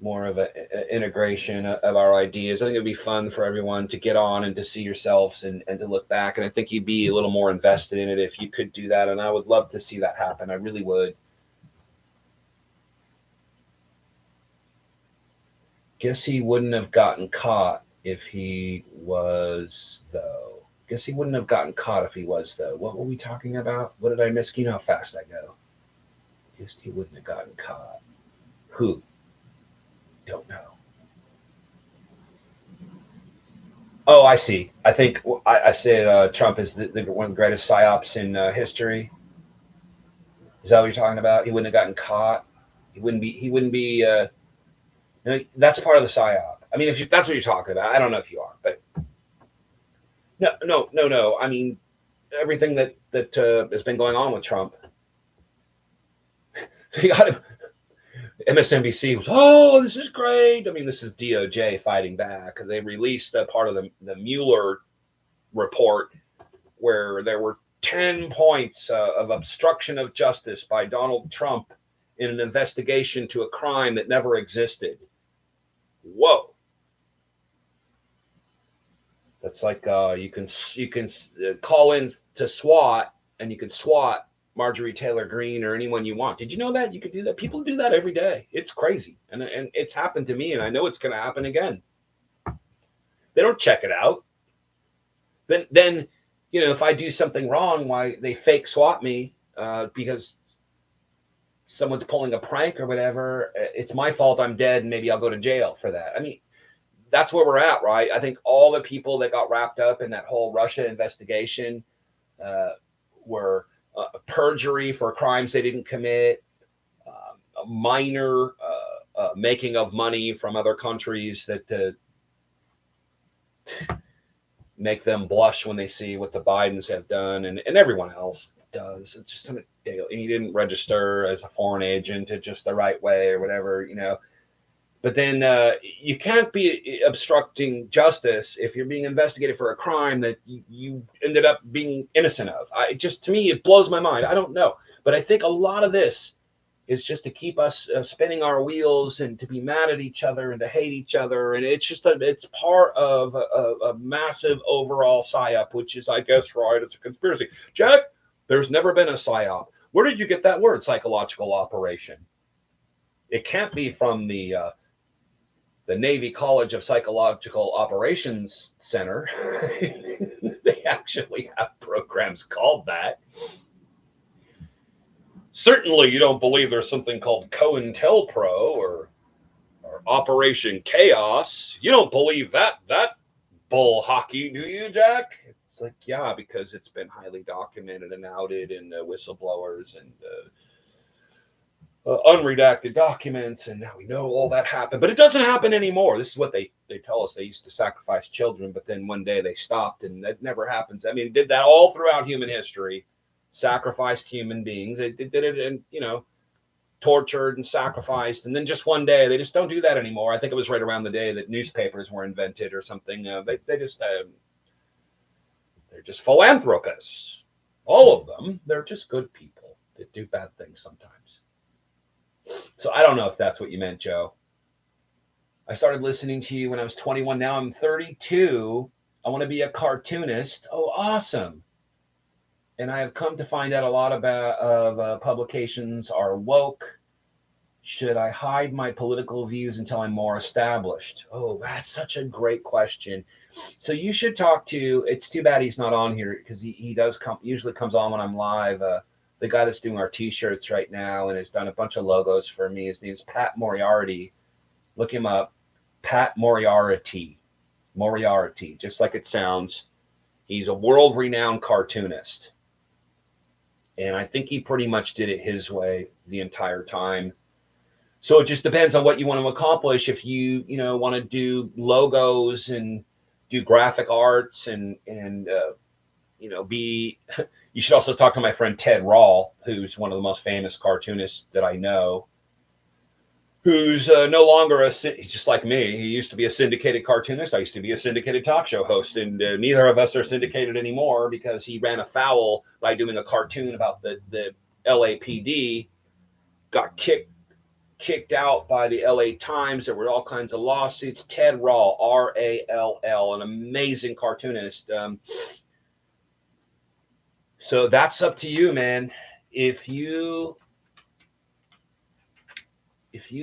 of an integration of our ideas. I think it'd be fun for everyone to get on and to see yourselves and to look back. And I think you'd be a little more invested in it if you could do that. And I would love to see that happen. I really would. Guess he wouldn't have gotten caught if he was, though. Guess he wouldn't have gotten caught if he was, though. What were we talking about? What did I miss? You know how fast I go. Guess he wouldn't have gotten caught. Who? Don't know. Oh, I see. I think I said Trump is one of the greatest psyops in history. Is that what you're talking about? He wouldn't have gotten caught. He wouldn't be. That's part of the psyop. I mean, if that's what you're talking about, I don't know if you are, but no. I mean, everything that has been going on with Trump. They got him. MSNBC was, oh, this is great. I mean, this is DOJ fighting back. They released a part of the Mueller report where there were 10 points of obstruction of justice by Donald Trump in an investigation to a crime that never existed. Whoa. That's like you can call in to SWAT and you can SWAT Marjorie Taylor Greene or anyone you want. Did you know that you could do that? People do that every day. It's crazy, and it's happened to me, and I know it's going to happen again. They don't check it out. Then if I do something wrong, why they fake SWAT me because someone's pulling a prank or whatever, it's my fault I'm dead and maybe I'll go to jail for that. I mean, that's where we're at, right? I think all the people that got wrapped up in that whole Russia investigation were perjury for crimes they didn't commit, a minor making of money from other countries that make them blush when they see what the Bidens have done, and everyone else does. It's just something daily. And you didn't register as a foreign agent in just the right way or whatever, you know. But then you can't be obstructing justice if you're being investigated for a crime that you ended up being innocent of. To me, it blows my mind. I don't know. But I think a lot of this is just to keep us spinning our wheels and to be mad at each other and to hate each other. And it's just it's part of a massive overall psyop, which is, I guess, right, it's a conspiracy. Jack, there's never been a psyop. Where did you get that word, psychological operation? It can't be from the Navy College of Psychological Operations Center. They actually have programs called that. Certainly, you don't believe there's something called COINTELPRO or Operation Chaos. You don't believe that bull hockey, do you, Jack? It's like, yeah, because it's been highly documented and outed in whistleblowers and unredacted documents, and now we know all that happened. But it doesn't happen anymore. This is what they tell us. They used to sacrifice children, but then one day they stopped, and that never happens. I mean, it did that all throughout human history. Sacrificed human beings. They did it, and tortured and sacrificed, and then just one day they just don't do that anymore. I think it was right around the day that newspapers were invented or something. They're just philanthropists. All of them. They're just good people that do bad things sometimes. So I don't know if that's what you meant, Joe. I started listening to you when I was 21. Now I'm 32. I want to be a cartoonist. Oh, awesome. And I have come to find out a lot of publications are woke. Should I hide my political views until I'm more established? Oh, that's such a great question. So you should talk to, it's too bad he's not on here because he does usually comes on when I'm live. The guy that's doing our t-shirts right now and has done a bunch of logos for me. His name's Pat Moriarty. Look him up. Pat Moriarty. Moriarty, just like it sounds. He's a world-renowned cartoonist. And I think he pretty much did it his way the entire time. So it just depends on what you want to accomplish. If you want to do logos and do graphic arts and be, you should also talk to my friend Ted Rawl, who's one of the most famous cartoonists that I know, who's no longer he's just like me. He used to be a syndicated cartoonist. I used to be a syndicated talk show host, and neither of us are syndicated anymore because he ran afoul by doing a cartoon about the LAPD, got kicked out by the LA Times. There were all kinds of lawsuits. Ted Rawl, R-A-L-L, an amazing cartoonist. So that's up to you, man. If you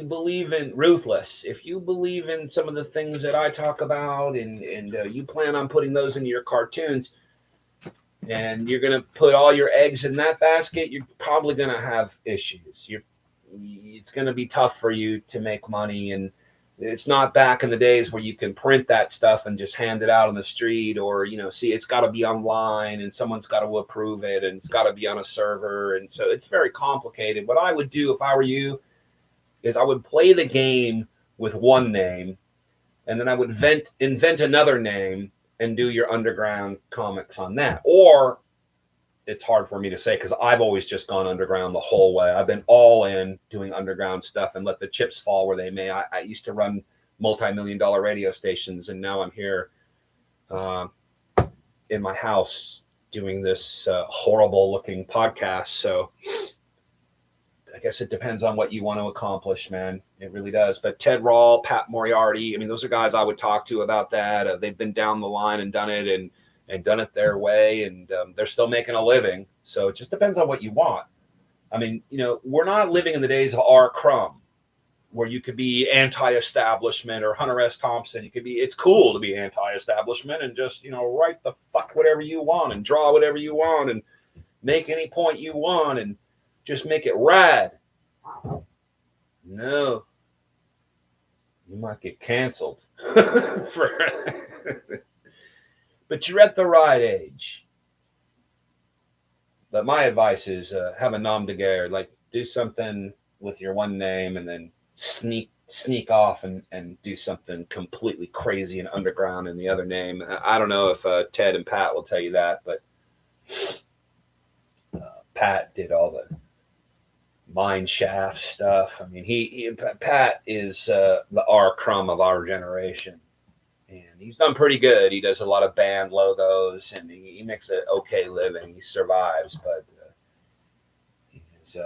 believe in Ruthless, if you believe in some of the things that I talk about and you plan on putting those into your cartoons and you're going to put all your eggs in that basket, you're probably going to have issues. It's going to be tough for you to make money, and it's not back in the days where you can print that stuff and just hand it out on the street, or see, it's got to be online and someone's got to approve it and it's got to be on a server, and so it's very complicated. What I would do if I were you is I would play the game with one name, and then I would invent another name and do your underground comics on that. Or it's hard for me to say because I've always just gone underground the whole way. I've been all in doing underground stuff and let the chips fall where they may. I used to run multi-million-dollar radio stations, and now I'm here in my house doing this horrible-looking podcast. So I guess it depends on what you want to accomplish, man. It really does. But Ted Rawl, Pat Moriarty, I mean, those are guys I would talk to about that. They've been down the line and done it and done it their way, and they're still making a living. So it just depends on what you want. I mean, we're not living in the days of R. Crumb, where you could be anti-establishment, or Hunter S. Thompson. It's cool to be anti-establishment and just, write the fuck whatever you want and draw whatever you want and make any point you want and just make it rad. No, you might get canceled. But you're at the right age. But my advice is have a nom de guerre. Like do something with your one name, and then sneak off and do something completely crazy and underground in the other name. I don't know if Ted and Pat will tell you that, but Pat did all the mine shaft stuff. I mean, Pat is the R. Crumb of our generation, and he's done pretty good. He does a lot of band logos, and he makes an okay living. He survives, but he's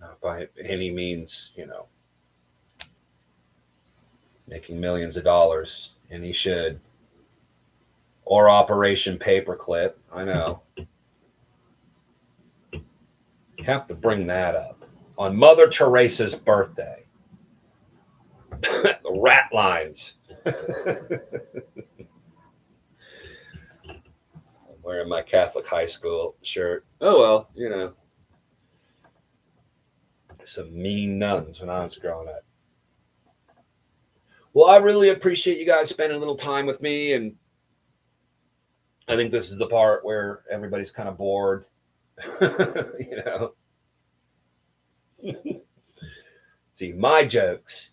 not by any means, making millions of dollars, and he should. Or Operation Paperclip. I know. You have to bring that up on Mother Teresa's birthday. The rat lines. I'm wearing my Catholic high school shirt. Oh well, some mean nuns when I was growing up. Well, I really appreciate you guys spending a little time with me, and I think this is the part where everybody's kind of bored. See, my jokes.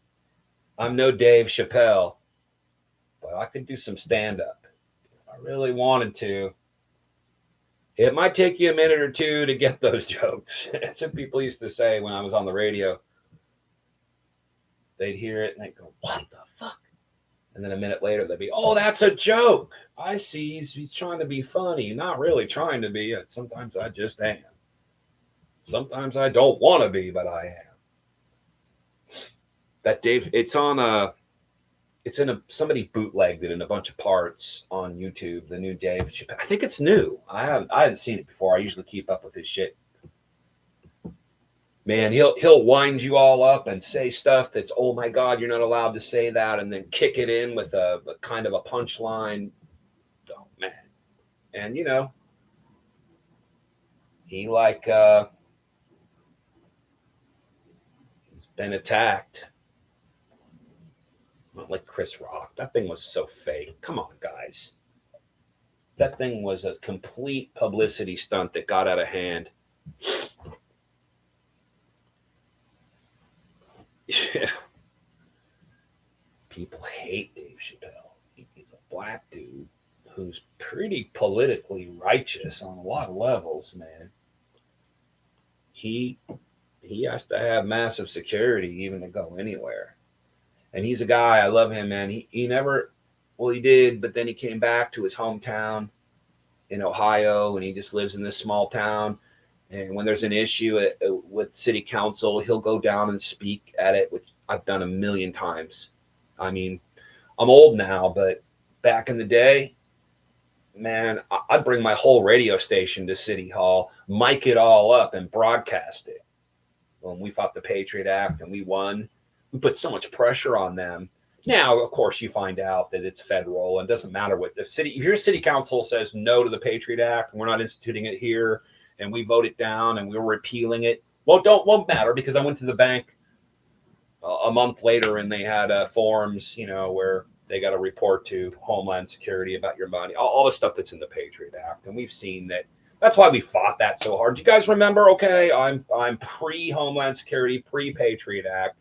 I'm no Dave Chappelle, but I could do some stand-up. If I really wanted to. It might take you a minute or two to get those jokes. That's what people used to say when I was on the radio. They'd hear it and they'd go, "What the fuck?" And then a minute later, they'd be, "Oh, that's a joke. I see. He's trying to be funny. Not really trying to be. Sometimes I just am. Sometimes I don't want to be, but I am." That Dave, it's in somebody bootlegged it in a bunch of parts on YouTube. The new Dave Chappelle. I think it's new. I hadn't seen it before. I usually keep up with his shit. Man, he'll wind you all up and say stuff that's, oh my God, you're not allowed to say that, and then kick it in with a kind of a punchline. Oh man. And he he's been attacked. Not like Chris Rock. That thing was so fake. Come on, guys. That thing was a complete publicity stunt that got out of hand. Yeah. People hate Dave Chappelle. He's a black dude who's pretty politically righteous on a lot of levels, man. He has to have massive security even to go anywhere. And he's a guy, I love him, man. He never, well, he did, but then he came back to his hometown in Ohio, and he just lives in this small town. And when there's an issue with city council, he'll go down and speak at it, which I've done a million times. I mean, I'm old now, but back in the day, man, I'd bring my whole radio station to City Hall, mic it all up, and broadcast it. When we fought the Patriot Act and we won, we put so much pressure on them. Now, of course, you find out that it's federal, and it doesn't matter what the city. If your city council says no to the Patriot Act, and we're not instituting it here, and we vote it down, and we're repealing it, won't matter, because I went to the bank a month later, and they had forms, where they got to report to Homeland Security about your money, all the stuff that's in the Patriot Act, and we've seen that. That's why we fought that so hard. Do you guys remember? Okay, I'm pre Homeland Security, pre Patriot Act.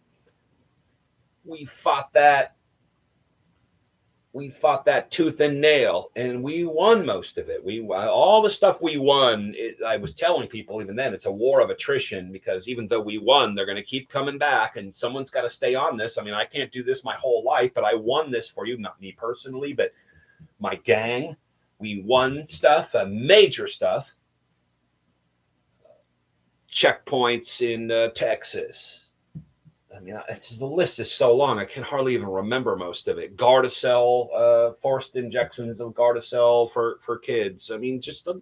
We fought that tooth and nail, and we won most of it. All the stuff we won, I was telling people even then, it's a war of attrition, because even though we won, they're going to keep coming back, and someone's got to stay on this. I mean, I can't do this my whole life, but I won this for you, not me personally, but my gang. We won stuff, major stuff. Checkpoints in Texas. I mean, the list is so long, I can hardly even remember most of it. Gardasil, forced injections of Gardasil for kids. I mean, just a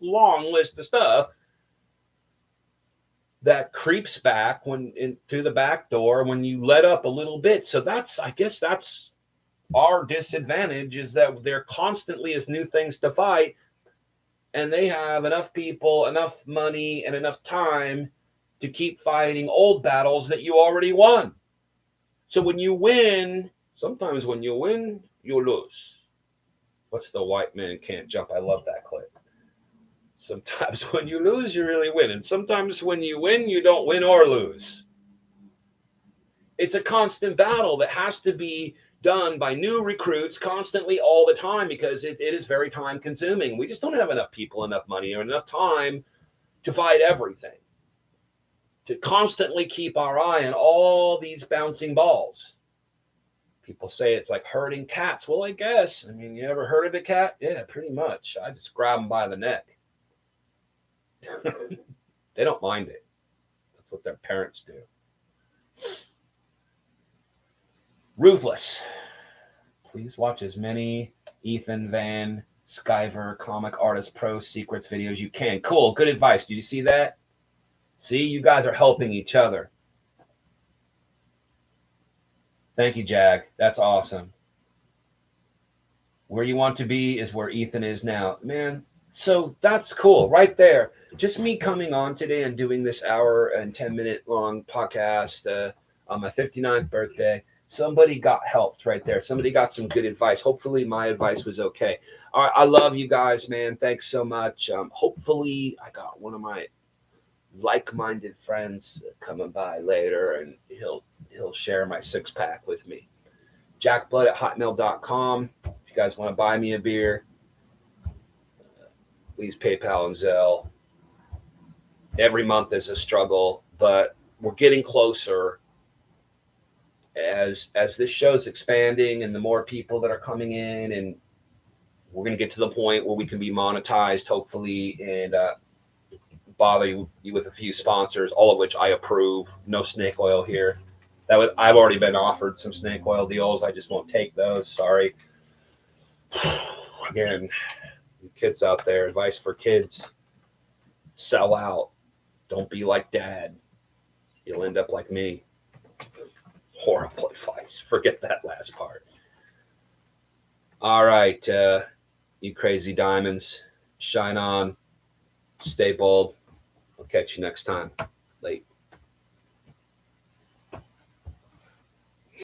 long list of stuff that creeps back through the back door when you let up a little bit. So I guess that's our disadvantage, is that there constantly is new things to fight, and they have enough people, enough money, and enough time to keep fighting old battles that you already won. So when you win, sometimes when you win, you lose. What's the white man can't jump? I love that clip. Sometimes when you lose, you really win. And sometimes when you win, you don't win or lose. It's a constant battle that has to be done by new recruits constantly all the time because it is very time consuming. We just don't have enough people, enough money, or enough time to fight everything. To constantly keep our eye on all these bouncing balls. People say it's like herding cats. Well, I guess. I mean, you ever herded a cat? Yeah, pretty much. I just grab them by the neck. They don't mind it. That's what their parents do. Ruthless. Please watch as many Ethan Van Sciver comic artist pro secrets videos you can. Cool. Good advice. Did you see that? See, you guys are helping each other. Thank you, Jag. That's awesome. Where you want to be is where Ethan is now. Man, so that's cool. Right there. Just me coming on today and doing this hour and 10-minute long podcast on my 59th birthday. Somebody got helped right there. Somebody got some good advice. Hopefully my advice was okay. All right, I love you guys, man. Thanks so much. Hopefully I got one of my like-minded friends coming by later, and he'll share my six-pack with me. jackblood@hotmail.com. If you guys want to buy me a beer, please PayPal and Zelle. Every month is a struggle, but we're getting closer as this show's expanding and the more people that are coming in, and we're going to get to the point where we can be monetized, hopefully, and bother you with a few sponsors, all of which I approve. No snake oil here. I've already been offered some snake oil deals. I just won't take those. Sorry. Again, you kids out there, advice for kids: sell out. Don't be like Dad. You'll end up like me. Horrible advice. Forget that last part. All right, you crazy diamonds, shine on, stay bold. I'll catch you next time.